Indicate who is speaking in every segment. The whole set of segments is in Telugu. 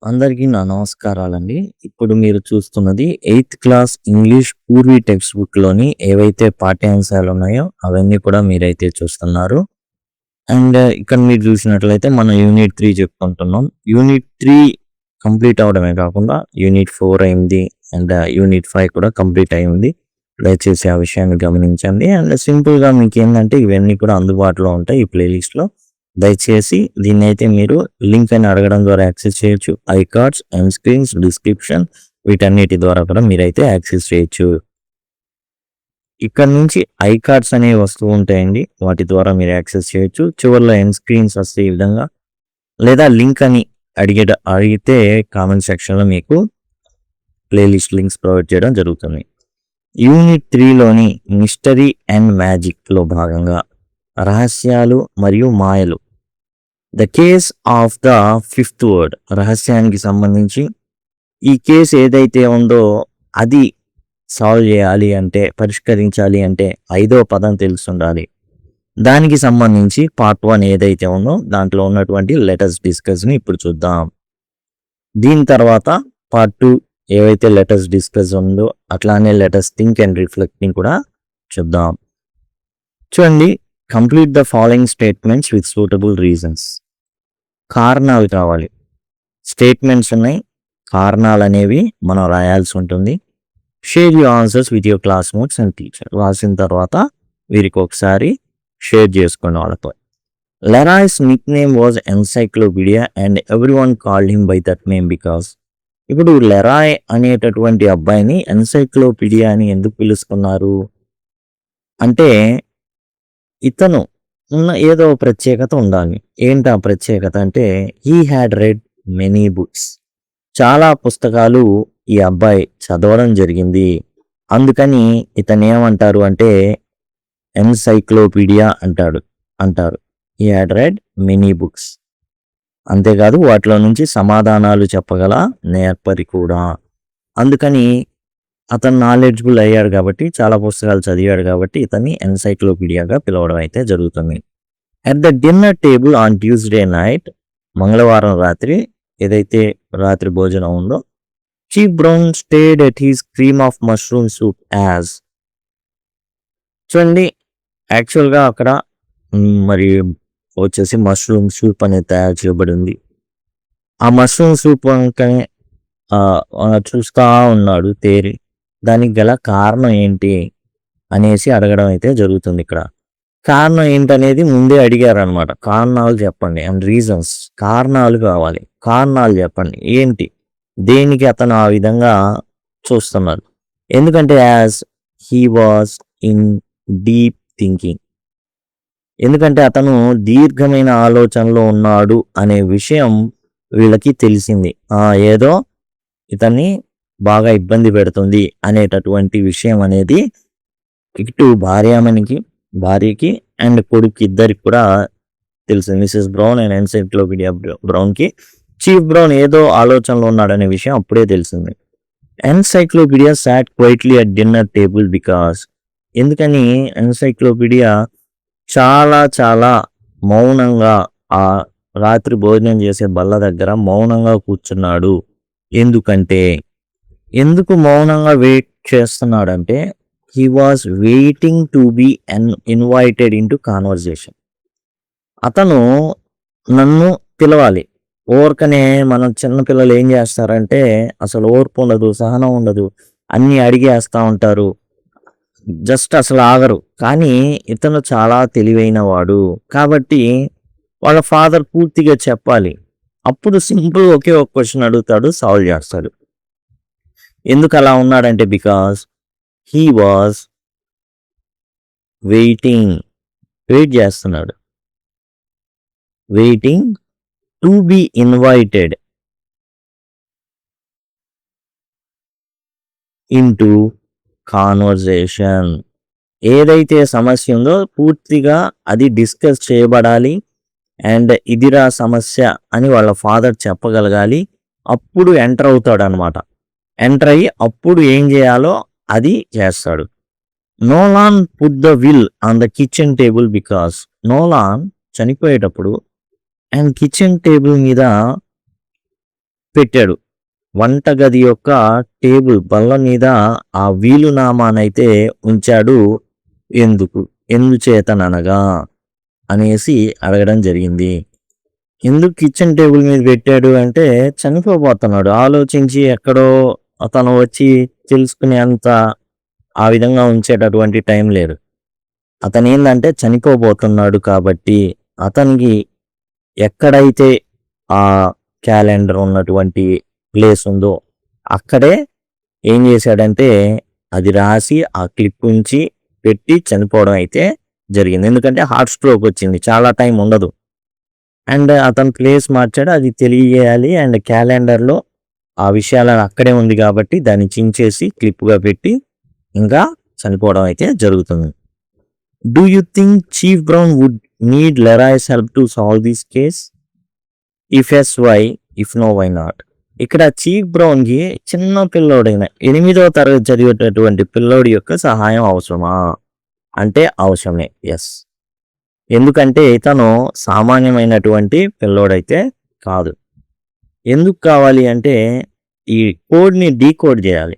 Speaker 1: అందరికీ నా నమస్కారాలండి. ఇప్పుడు మీరు చూస్తున్నది 8థ్ క్లాస్ ఇంగ్లీష్ పూర్వీ టెక్స్ట్ బుక్‌లోని ఏవైతే పాఠ్యాంశాలున్నాయో అవన్నీ కూడా మీరైతే చూస్తున్నారు. ఇక్కడ మీరు చూసినట్లయితే మనం యూనిట్ 3 చెప్పుకుంటున్నాం. యూనిట్ 3 కంప్లీట్ అవ్వడమే కాకుండా యూనిట్ 4 అయింది. యూనిట్ 5 కూడా కంప్లీట్ అయింది. దయచేసి ఆ విషయాన్ని గమనించండి. సింపుల్‌గా మీకేందంటే ఇవన్నీ కూడా అందుబాటులో ఉంటాయి ఈ ప్లేలిస్ట్‌లో. దయచేసి దీన్నైతే మీరు లింక్ అని అడగడం ద్వారా యాక్సెస్ చేయొచ్చు. ఐకార్డ్స్, ఎండ్ స్క్రీన్స్, డిస్క్రిప్షన్ వీటన్నిటి ద్వారా కూడా మీరైతే యాక్సెస్ చేయొచ్చు. ఇక్కడ నుంచి ఐకార్డ్స్ అనేవి వస్తూ ఉంటాయండి. వాటి ద్వారా మీరు యాక్సెస్ చేయొచ్చు. చివరిలో ఎండ్ స్క్రీన్స్ వస్తే ఈ విధంగా, లేదా లింక్ అని అడిగితే కామెంట్ సెక్షన్లో మీకు ప్లేలిస్ట్ లింక్స్ ప్రొవైడ్ చేయడం జరుగుతుంది. యూనిట్ 3లోని మిస్టరీ అండ్ మ్యాజిక్లో భాగంగా రహస్యాలు మరియు మాయలు, the case of the fifth word, రహస్యానికి సంబంధించి ఈ కేసు ఏదైతే ఉందో అది సాల్వ్ చేయాలి అంటే, పరిష్కరించాలి అంటే 5వ పదం తెలుసుండాలి. దానికి సంబంధించి పార్ట్ 1 ఏదైతే ఉందో దాంట్లో ఉన్నటువంటి లెటర్స్ డిస్కస్ని ఇప్పుడు చూద్దాం. దీని తర్వాత పార్ట్ 2 ఏవైతే లెటర్స్ డిస్కస్ ఉందో అట్లానే లెటర్స్ థింక్ అండ్ రిఫ్లెక్ట్ని కూడా చూద్దాం. చూడండి, complete the following statements with suitable reasons. కారణాలు కావాలి. స్టేట్మెంట్స్ ఉన్నాయి, కారణాలు అనేవి మనం రాయాల్సి ఉంటుంది. Share your answers with your classmates and teacher. రాసిన తర్వాత వీరికి ఒకసారి షేర్ చేసుకోండి వాళ్ళతో. Leroy's nick name was Encyclopedia and every one called him by that name because. ఇప్పుడు లెరాయ్ అనేటటువంటి అబ్బాయిని ఎన్సైక్లోపీడియా అని ఎందుకు పిలుస్తున్నారు అంటే, ఇతను ఉన్న ఏదో ప్రత్యేకత ఉండాలి. ఏంటి ఆ ప్రత్యేకత అంటే, he had red many books. చాలా పుస్తకాలు ఈ అబ్బాయి చదవడం జరిగింది. అందుకని ఇతను ఏమంటారు అంటే ఎన్సైక్లోపీడియా అంటారు. He had red many books. అంతేకాదు వాటిలో నుంచి సమాధానాలు చెప్పగల నేర్పరి కూడా. అందుకని అతను నాలెడ్జబుల్ అయ్యాడు కాబట్టి, చాలా పుస్తకాలు చదివాడు కాబట్టి ఇతన్ని ఎన్సైక్లోపీడియాగా పిలవడం అయితే జరుగుతుంది. At the dinner table on Tuesday night, మంగళవారం రాత్రి ఏదైతే రాత్రి భోజనం ఉందో, chief Brown stayed at his cream of mushroom soup as. చూడండి, యాక్చువల్గా అక్కడ మరి వచ్చేసి మష్రూమ్ సూప్ అనేది తయారు చేయబడింది. ఆ మష్రూమ్ సూప్ వంకనే చూస్తా ఉన్నాడు తేరి. దానికి గల కారణం ఏంటి అనేసి అడగడం అయితే జరుగుతుంది. ఇక్కడ కారణం ఏంటనేది ముందే అడిగారు అనమాట. కారణాలు చెప్పండి అండ్ రీజన్స్. కారణాలు కావాలి, కారణాలు చెప్పండి. ఏంటి, దేనికి అతను ఆ విధంగా చూస్తున్నాడు? ఎందుకంటే as he was in deep thinking, ఎందుకంటే అతను దీర్ఘమైన ఆలోచనలో ఉన్నాడు అనే విషయం వీళ్ళకి తెలిసింది. ఏదో ఇతన్ని బాగా ఇబ్బంది పెడుతుంది అనేటటువంటి విషయం అనేది ఇటు భార్యకి అండ్ కొడుకు ఇద్దరికి కూడా తెలిసింది. మిసెస్ బ్రౌన్ అండ్ ఎన్సైక్లోపీడియా బ్రౌన్కి చీఫ్ బ్రౌన్ ఏదో ఆలోచనలో ఉన్నాడనే విషయం అప్పుడే తెలిసింది. Encyclopedia sat quietly at dinner table because. ఎందుకని ఎన్సైక్లోపీడియా చాలా చాలా మౌనంగా ఆ రాత్రి భోజనం చేసే బల్ల దగ్గర మౌనంగా కూర్చున్నాడు. ఎందుకు మౌనంగా వెయిట్ చేస్తున్నాడంటే, he was waiting to be invited in to conversation. అతను నన్ను పిలవాలి. ఓర్కనే మనం చిన్నపిల్లలు ఏం చేస్తారంటే అసలు ఓర్పు ఉండదు, సహనం ఉండదు, అన్నీ అడిగేస్తూ ఉంటారు, జస్ట్ అసలు ఆగరు. కానీ ఇతను చాలా తెలివైన వాడు కాబట్టి వాళ్ళ ఫాదర్ పూర్తిగా చెప్పాలి. అప్పుడు సింపుల్ ఒకే ఒక క్వశ్చన్ అడుగుతాడు, సాల్వ్ చేస్తాడు. ఎందుకు అలా ఉన్నాడంటే బికాస్ హీ వాజ్ వెయిట్ చేస్తున్నాడు. Waiting to be invited into conversation. ఏదైతే సమస్య ఉందో పూర్తిగా అది డిస్కస్ చేయబడాలి అండ్ ఇదిరా సమస్య అని వాళ్ళ ఫాదర్ చెప్పగలగాలి. అప్పుడు ఎంటర్ అవుతాడు అనమాట. ఎంటర్ అయ్యి అప్పుడు ఏం చేయాలో అది చేస్తాడు. Nolan put the will on the kitchen table because. Nolan చనిపోయేటప్పుడు అండ్ కిచెన్ టేబుల్ మీద పెట్టాడు. వంటగది యొక్క టేబుల్ బల్ల మీద ఆ వీలునామానైతే ఉంచాడు. ఎందుకు? ఎందుచేతననగా అనేసి అడగడం జరిగింది. ఎందుకు కిచెన్ టేబుల్ మీద పెట్టాడు అంటే చనిపోబోతున్నాడు. ఆలోచించి ఎక్కడో అతను వచ్చి తెలుసుకునేంత ఆ విధంగా ఉంచేటటువంటి టైం లేదు. అతను ఏందంటే చనిపోబోతున్నాడు కాబట్టి అతనికి ఎక్కడైతే ఆ క్యాలెండర్ ఉన్నటువంటి ప్లేస్ ఉందో అక్కడే ఏం చేశాడంటే అది రాసి ఆ క్లిప్ ఉంచి పెట్టి చనిపోవడం అయితే జరిగింది. ఎందుకంటే హార్ట్ స్ట్రోక్ వచ్చింది, చాలా టైం ఉండదు. అండ్ అతను ప్లేస్ మార్చాడు, అది తెలియజేయాలి. అండ్ క్యాలెండర్లో ఆ విషయాలను అక్కడే ఉంది కాబట్టి దాన్ని చించేసి క్లిప్గా పెట్టి ఇంకా చనిపోవడం అయితే జరుగుతుంది. Do you think chief Brown would need Leroy's help to solve this case? If yes why, if no why not. ఇక్కడ చీఫ్ బ్రౌన్కి చిన్న పిల్లోడైన 8వ తరగతి చదివేటటువంటి పిల్లోడి యొక్క సహాయం అవసరమా అంటే అవసరమే. ఎస్. ఎందుకంటే ఇతను సామాన్యమైనటువంటి పిల్లోడైతే కాదు. ఎందుకు కావాలి అంటే ఈ కోడ్ని డీకోడ్ చేయాలి.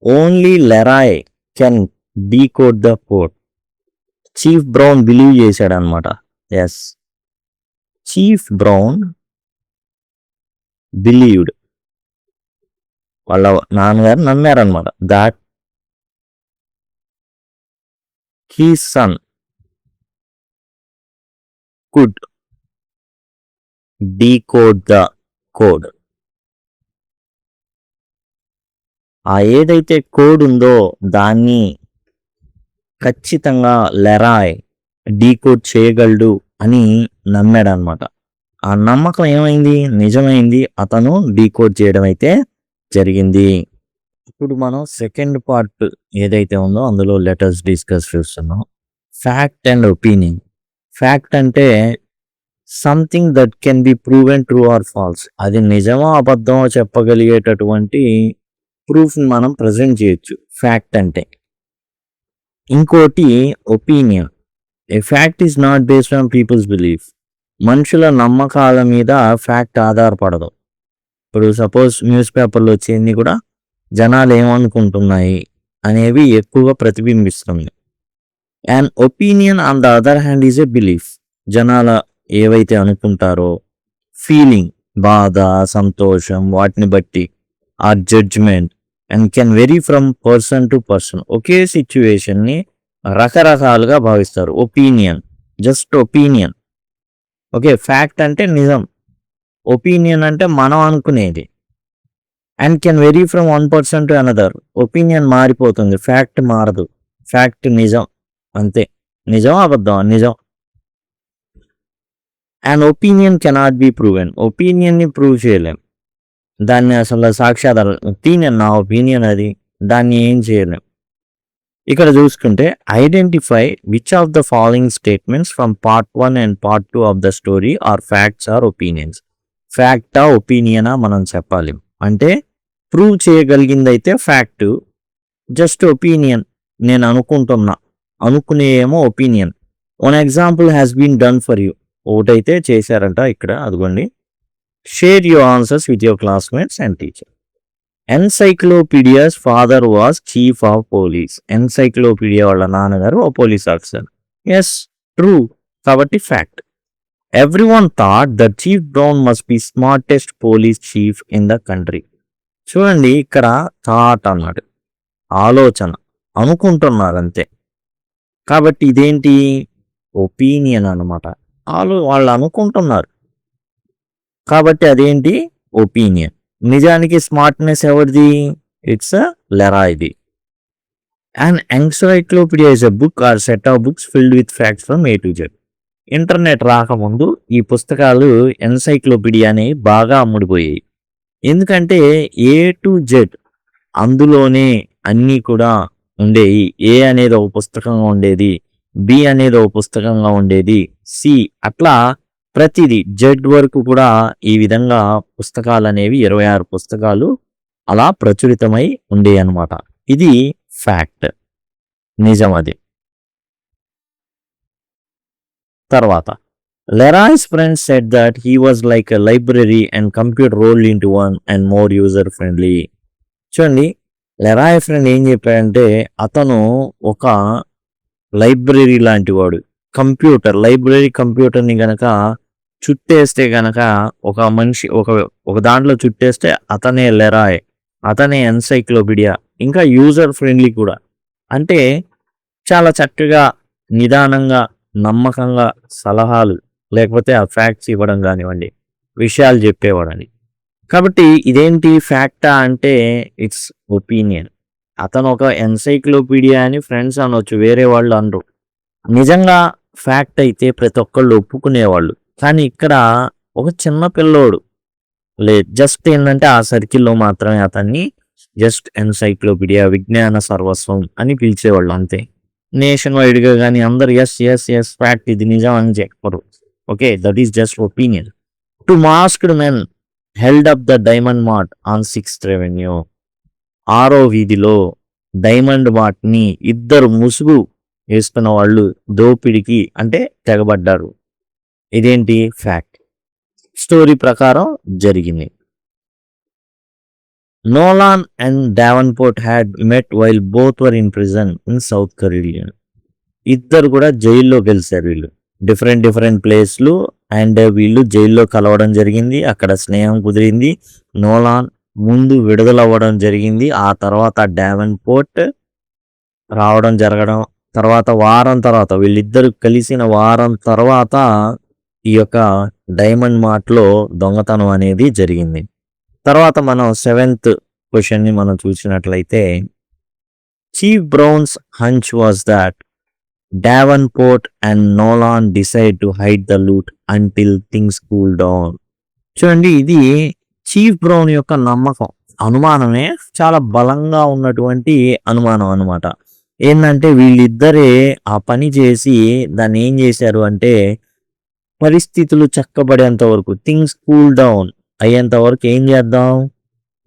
Speaker 1: Only Leroy can decode the code. Chief Brown believe చేశాడు అనమాట. ఎస్, చీఫ్ బ్రౌన్ బిలీవ్డ్, వాళ్ళ నాన్నగారు నమ్మారనమాట, that his son could decode the code. ఆ ఏదైతే కోడ్ ఉందో దాన్ని ఖచ్చితంగా లెరాయ్ డీకోడ్ చేయగలడు అని నమ్మాడనమాట. ఆ నమ్మకం ఏమైంది? నిజమైంది. అతను డీకోడ్ చేయడం అయితే జరిగింది. ఇప్పుడు మనం సెకండ్ పార్ట్ ఏదైతే ఉందో అందులో లెటర్స్ డిస్కస్ చేస్తున్నాం. Fact and opinion. ఫ్యాక్ట్ అంటే something that can be proven true or false. అది నిజమో అబద్ధమో చెప్పగలిగేటటువంటి ప్రూఫ్ని మనం ప్రజెంట్ చేయొచ్చు ఫ్యాక్ట్ అంటే. ఇంకోటి opinion. A fact is not based on people's belief. మనుషుల నమ్మకాల మీద ఫ్యాక్ట్ ఆధారపడదు. ఇప్పుడు సపోజ్ న్యూస్ పేపర్లో వచ్చేది కూడా జనాలు ఏమనుకుంటున్నాయి అనేవి ఎక్కువగా ప్రతిబింబిస్తుంది. And opinion on the other hand is a belief. జనాల ఏవైతే అనుకుంటారో ఫీలింగ్, బాధ, సంతోషం, వాటిని బట్టి ఆ judgement and can vary from person to person. ఒకే సిచ్యువేషన్ని రకరకాలుగా భావిస్తారు. Opinion just opinion. Okay, fact అంటే నిజం, ఒపీనియన్ అంటే మనం అనుకునేది. And can vary from one person to another. Opinion మారిపోతుంది, ఫ్యాక్ట్ మారదు. ఫ్యాక్ట్ నిజం అంతే. నిజం అబద్ధం నిజం. And opinion cannot be proven. ఒపీనియన్ని ప్రూవ్ చేయలేం, దాన్ని అసలు సాక్ష్యాధారం. ఒపీనియన్, నా ఒపీనియన్ అది, దాన్ని ఏం చేయలేం. ఇక్కడ చూసుకుంటే identify which of the following statements from part 1 and part 2 of the story are facts or opinions. ఫ్యాక్టా ఒపీనియనా మనం చెప్పాలి. అంటే ప్రూవ్ చేయగలిగింది అయితే ఫ్యాక్ట్, జస్ట్ ఒపీనియన్ నేను అనుకుంటున్నా, అనుకునే ఏమో opinion. One example has been done for you. ఒకటైతే చేశారంట ఇక్కడ, అదిగోండి. Share your answers with your classmates and teacher. Encyclopedia's father was chief of police. Encyclopedia వాళ్ళ నాన్నగారు ఓ పోలీస్ ఆఫీసర్. ఎస్, ట్రూ, కాబట్టి fact. Everyone thought that chief Brown must be smartest police chief in the country. చూడండి, ఇక్కడ థాట్ అన్నాడు, ఆలోచన, అనుకుంటున్నారు అంతే. కాబట్టి ఇదేంటి? ఒపీనియన్ అనమాట. వాళ్ళు అనుకుంటున్నారు కాబట్టి అదేంటి? ఒపీనియన్. నిజానికి స్మార్ట్నెస్ ఎవరిది? ఇట్స్ లెరాయ్ది. And Encyclopedia is a book or set of books filled with facts from A to Z. Internet రాకముందు ఈ పుస్తకాలు ఎన్సైక్లోపీడియాని బాగా అమ్ముడిపోయాయి. ఎందుకంటే ఏ టు జెడ్ అందులోనే అన్నీ కూడా ఉండేవి. ఏ అనేది ఒక పుస్తకంగా ఉండేది, బి అనేది ఒక పుస్తకంగా ఉండేది, సి అట్లా ప్రతిదీ జెడ్ వరకు కూడా ఈ విధంగా పుస్తకాలు అనేవి 26 పుస్తకాలు అలా ప్రచురితమై ఉండేవి అనమాట. ఇది ఫ్యాక్ట్, నిజం అది. తర్వాత Leroy's friends said that he was like a library and computer rolled into one and more user friendly. చూడండి, లెరాయ్ ఫ్రెండ్ ఏం చెప్పాడంటే అతను ఒక లైబ్రరీ లాంటి వాడు. లైబ్రరీ కంప్యూటర్ని గనక చుట్టేస్తే గనక ఒక మనిషి ఒక దాంట్లో చుట్టేస్తే అతనే లెరాయ్, అతనే ఎన్సైక్లోపీడియా, ఇంకా యూజర్ ఫ్రెండ్లీ కూడా. అంటే చాలా చక్కగా నిదానంగా నమ్మకంగా సలహాలు లేకపోతే ఆ ఫ్యాక్ట్స్ ఇవ్వడం కానివ్వండి, విషయాలు చెప్పేవాడని. కాబట్టి ఇదేంటి ఫ్యాక్టా అంటే ఇట్స్ ఒపీనియన్. అతను ఒక ఎన్సైక్లోపీడియా అని ఫ్రెండ్స్ అనొచ్చు, వేరే వాళ్ళు అనరు. నిజంగా ఫ్యాక్ట్ అయితే ప్రతి ఒక్కళ్ళు ఒప్పుకునేవాళ్ళు. కానీ ఇక్కడ ఒక చిన్న పిల్లోడు జస్ట్ ఏంటంటే ఆ సర్కిల్లో మాత్రమే అతన్ని జస్ట్ ఎన్సైక్లోపీడియా, విజ్ఞాన సర్వస్వం అని పిలిచేవాళ్ళు అంతే. నేషన్ వైడ్గా కానీ అందరు ఎస్ ఎస్ ఎస్ ఫ్యాక్ట్, ఇది నిజం అని చెప్పరు. Okay, that is just opinion. To masked men held up the diamond mart on 6th Avenue. 6వ వీధిలో డైమండ్ మార్ట్ని ఇద్దరు ముసుగు వేసుకున్న వాళ్ళు దోపిడికి అంటే తెగబడ్డారు. ఇదేంటి ఫ్యాక్ట్, స్టోరీ ప్రకారం జరిగింది. Nolan and Davenport had met while both were in prison in South Carolina. ఇద్దరు కూడా జైల్లో గెలిచారు. వీళ్ళు డిఫరెంట్ ప్లేస్లు అండ్ వీళ్ళు జైల్లో కలవడం జరిగింది. అక్కడ స్నేహం కుదిరింది. నోలాన్ ముందు విడుదల అవ్వడం జరిగింది. ఆ తర్వాత డావెన్పోర్ట్ రావడం జరగడం, వారం తర్వాత వీళ్ళిద్దరు కలిసిన వారం తర్వాత ఈ యొక్క డైమండ్ మార్ట్లో దొంగతనం అనేది జరిగింది. తర్వాత మనం 7th క్వశ్చన్ని మనం చూసినట్లయితే, chief Brown's hunch was that Davenport and Nolan decide to hide the loot until things cool down. చూడండి, ఇది చీఫ్ బ్రౌన్ యొక్క నమ్మకం, అనుమానమే చాలా బలంగా ఉన్నటువంటి అనుమానం అనమాట. ఏంటంటే వీళ్ళిద్దరే ఆ పని చేసి దాన్ని ఏం చేశారు అంటే పరిస్థితులు చక్కబడేంత వరకు, థింగ్స్ కూల్ డౌన్ అయ్యేంత వరకు ఏం చేద్దాం,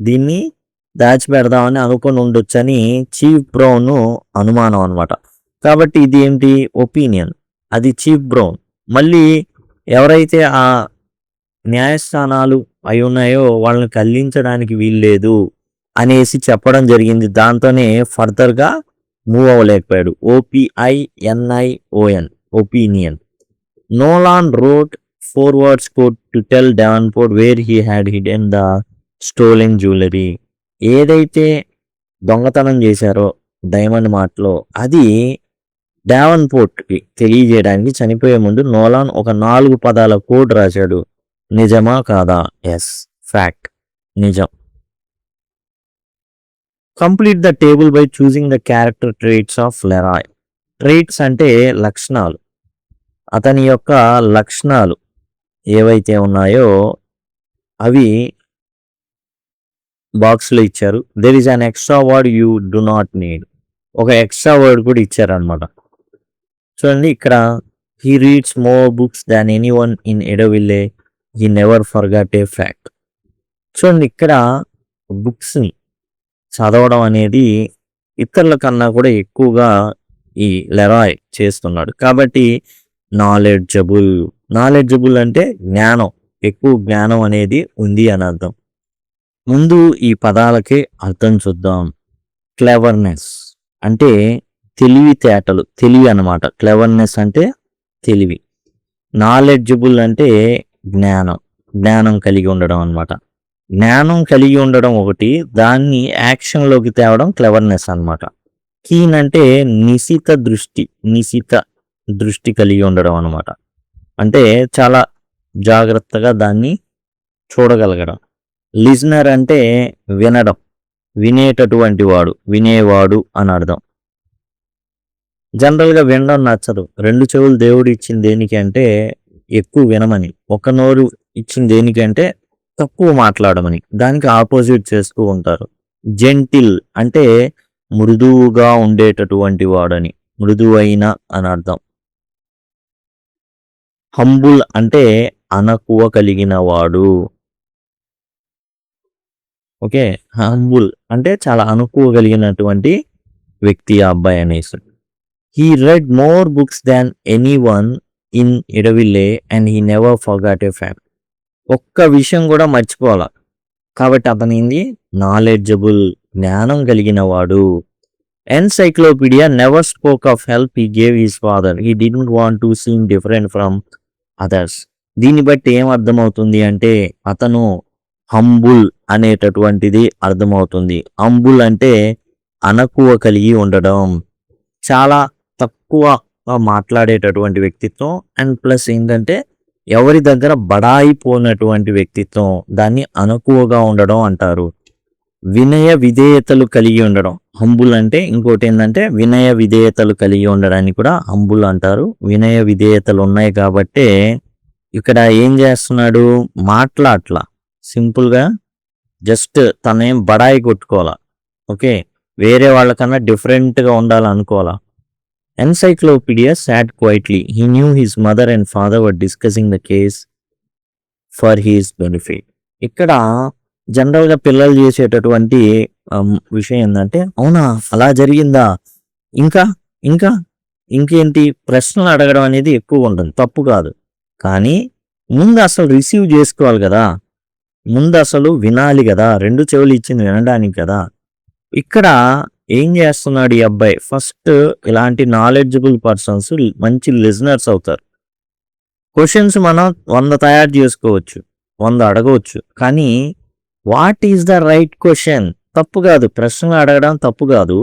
Speaker 1: దీన్ని దాచిపెడదామని అనుకొని ఉండొచ్చని చీఫ్ బ్రౌన్ అనుమానం అనమాట. కాబట్టి ఇది ఏంటి, ఒపీనియన్, అది చీఫ్ బ్రౌన్. మళ్ళీ ఎవరైతే ఆ న్యాయస్థానాలు అయి ఉన్నాయో వాళ్ళని కల్లించడానికి వీల్లేదు అనేసి చెప్పడం జరిగింది. దాంతోనే ఫర్దర్గా మూవ్ అవ్వలేకపోయాడు. OPINION, opinion. Nolan wrote forwards quote to tell Davenport where he had hidden the stolen jewelry. ఏదైతే దొంగతనం చేశారో డైమండ్ మార్ట్లో అది డావెన్పోర్ట్కి తెలియజేయడానికి చనిపోయే ముందు నోలాన్ ఒక 4 పదాల కోడ్ రాశాడు. నిజమా కాదా? ఎస్, ఫ్యాక్ట్, నిజం. Complete the table by choosing the character traits of Leroy. Traits అంటే లక్షణాలు. అతని యొక్క లక్షణాలు ఏవైతే ఉన్నాయో అవి బాక్స్లో ఇచ్చారు. There is an extra word you do not need. ఒక ఎక్స్ట్రా వర్డ్ కూడా ఇచ్చారనమాట. చూడండి, ఇక్కడ he reads more books than anyone in Idaville, he never forgot a fact. చూడండి, ఇక్కడ బుక్స్ని చదవడం అనేది ఇతరుల కన్నా కూడా ఎక్కువగా ఈ లెరాయ్ చేస్తున్నాడు. కాబట్టి నాలెడ్జబుల్ అంటే జ్ఞానం, ఎక్కువ జ్ఞానం అనేది ఉంది అని అర్థం. ముందు ఈ పదాలకి అర్థం చూద్దాం. క్లెవర్నెస్ అంటే తెలివితేటలు, తెలివి అన్నమాట. క్లెవర్నెస్ అంటే తెలివి. నాలెడ్జబుల్ అంటే జ్ఞానం కలిగి ఉండడం అన్నమాట. జ్ఞానం కలిగి ఉండడం ఒకటి, దాన్ని యాక్షన్లోకి తేవడం క్లెవర్నెస్ అన్నమాట. కీన్ అంటే నిశిత దృష్టి కలిగి ఉండడం అనమాట. అంటే చాలా జాగ్రత్తగా దాన్ని చూడగలగడం. లిజనర్ అంటే వినడం, వినేవాడు అని అర్థం. జనరల్గా వినడం నచ్చదు. 2 చెవులు దేవుడు ఇచ్చింది దేనికి అంటే ఎక్కువ వినమని, ఒక నోరు ఇచ్చింది దేనికి అంటే తక్కువ మాట్లాడమని. దానికి ఆపోజిట్ చేస్తూ ఉంటారు. జెంటిల్ అంటే మృదువుగా ఉండేటటువంటి వాడని, మృదువైన అని అర్థం. హంబుల్ అంటే అనకువ కలిగిన వాడు. ఓకే, హంబుల్ అంటే చాలా అనుకువ కలిగినటువంటి వ్యక్తి ఆ అబ్బాయి అనేసి. He read more books than anyone in Idaville and he never forgot a fact. ఒక్క విషయం కూడా మర్చిపోవాల. కాబట్టి అతను ఏంది నాలెడ్జబుల్, జ్ఞానం కలిగిన వాడు. Encyclopedia never spoke of help he gave his father. He didn't want to seem different from others. దీన్ని బట్టి ఏం అర్థమవుతుంది అంటే అతను హంబుల్ అనేటటువంటిది అర్థమవుతుంది. హంబుల్ అంటే అణకువ కలిగి ఉండడం, చాలా తక్కువ మాట్లాడేటటువంటి వ్యక్తిత్వం. అండ్ ప్లస్ ఏంటంటే ఎవరి దగ్గర బడాయిపోయినటువంటి వ్యక్తిత్వం, దాన్ని అణకువగా ఉండడం అంటారు. వినయ విధేయతలు కలిగి ఉండడం, హంబుల్ అంటే. ఇంకోటి ఏంటంటే వినయ విధేయతలు కలిగి ఉండడాన్ని కూడా హంబుల్ అంటారు. వినయ విధేయతలు ఉన్నాయి కాబట్టే ఇక్కడ ఏం చేస్తున్నాడు, మాట్లాడట్లా, సింపుల్గా జస్ట్ తనేం బడాయి కొట్టుకోవాలా, ఓకే, వేరే వాళ్ళకన్నా డిఫరెంట్గా ఉండాలనుకోవాలా. Encyclopedia sat quietly. He knew his mother and father were discussing the case for his benefit. ఇక్కడ జనరల్గా పిల్లలు చేసేటటువంటి విషయం ఏంటంటే, అవునా అలా జరిగిందా, ఇంకా ఇంకా ఇంకేంటి ప్రశ్నలు అడగడం అనేది ఎక్కువ ఉంటుంది, తప్పు కాదు. కానీ ముందు అసలు రిసీవ్ చేసుకోవాలి కదా, ముందు అసలు వినాలి కదా, రెండు చెవులు ఇచ్చింది వినడానికి కదా. ఇక్కడ ఏం చేస్తున్నాడు ఈ అబ్బాయి, ఫస్ట్ ఇలాంటి నాలెడ్జబుల్ పర్సన్స్ మంచి లిజనర్స్ అవుతారు. క్వశ్చన్స్ మనం 100 తయారు చేసుకోవచ్చు, 100 అడగవచ్చు, కానీ what is the right question, తప్పు కాదు, ప్రశ్నలు అడగడం తప్పు కాదు,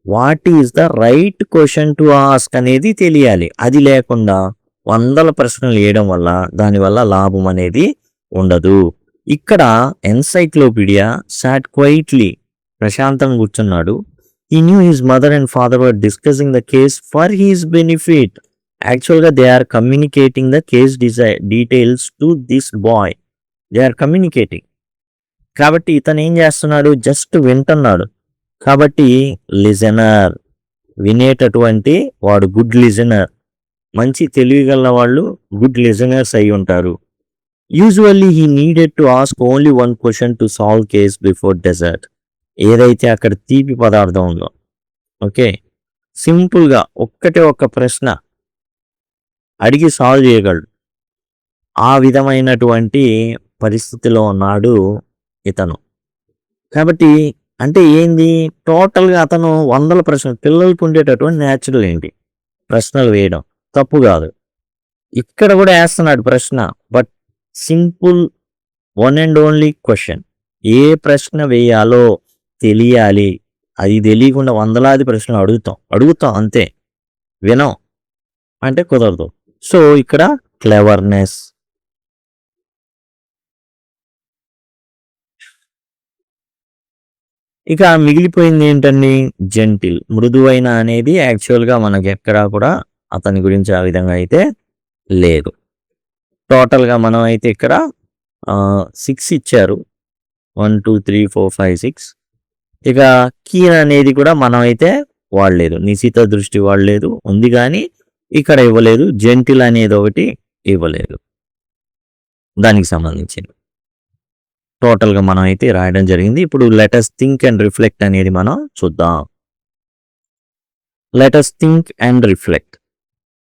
Speaker 1: what is the right question to ask అనేది తెలియాలి. అది లేకుండా 100 ప్రశ్నలు వేయడం వల్ల దానివల్ల లాభం అనేది ఉండదు. ఇక్కడ ఎన్సైక్లోపీడియా సాట్ క్వైట్లీ, ప్రశాంతంగా కూర్చున్నాడు. He knew his mother and father were discussing the case for his benefit. Actually, they are communicating the case details to this boy. They are communicating. కాబట్టి ఇతను ఏం చేస్తున్నాడు, జస్ట్ వింటున్నాడు. కాబట్టి లిజనర్, వినేటటువంటి వాడు గుడ్ లిజనర్. మంచి తెలివిగల వాళ్ళు గుడ్ లిజనర్స్ అయి ఉంటారు. Usually he needed to ask only one question to solve case before dessert. ఏదైతే అక్కడ తీపి పదార్థం ఉందో, ఓకే, సింపుల్గా ఒక్కటే ఒక్క ప్రశ్న అడిగి సాల్వ్ చేయగలడు. ఆ విధమైనటువంటి పరిస్థితిలో ఉన్నాడు ఇతను. కాబట్టి అంటే ఏంది, టోటల్గా అతను 100 ప్రశ్నలు, పిల్లలకు ఉండేటటువంటి న్యాచురల్ ఏంటి ప్రశ్నలు వేయడం, తప్పు కాదు. ఇక్కడ కూడా వేస్తున్నాడు ప్రశ్న, but simple one and only question. ఏ ప్రశ్న వేయాలో తెలియాలి, అది తెలియకుండా వందలాది ప్రశ్నలు అడుగుతాం అంతే, వినం అంటే కుదరదు. సో ఇక్కడ క్లెవర్నెస్. ఇక మిగిలిపోయింది ఏంటండి, జెంటిల్, మృదువైన అనేది యాక్చువల్గా మనకి ఎక్కడా కూడా అతని గురించి ఆ విధంగా అయితే లేదు. టోటల్గా మనం అయితే ఇక్కడ 6 ఇచ్చారు, 1 2 3 4 5 6. ఇక కీన్ అనేది కూడా మనం అయితే వాడలేదు, నిశిత దృష్టి వాడలేదు, ఉంది కానీ ఇక్కడ ఇవ్వలేదు. జెంటిల్ అనేది ఒకటి ఇవ్వలేదు దానికి సంబంధించింది. టోటల్గా మనం అయితే రాయడం జరిగింది. ఇప్పుడు లెటస్ థింక్ అండ్ రిఫ్లెక్ట్ అనేది మనం చూద్దాం. Let us think and reflect,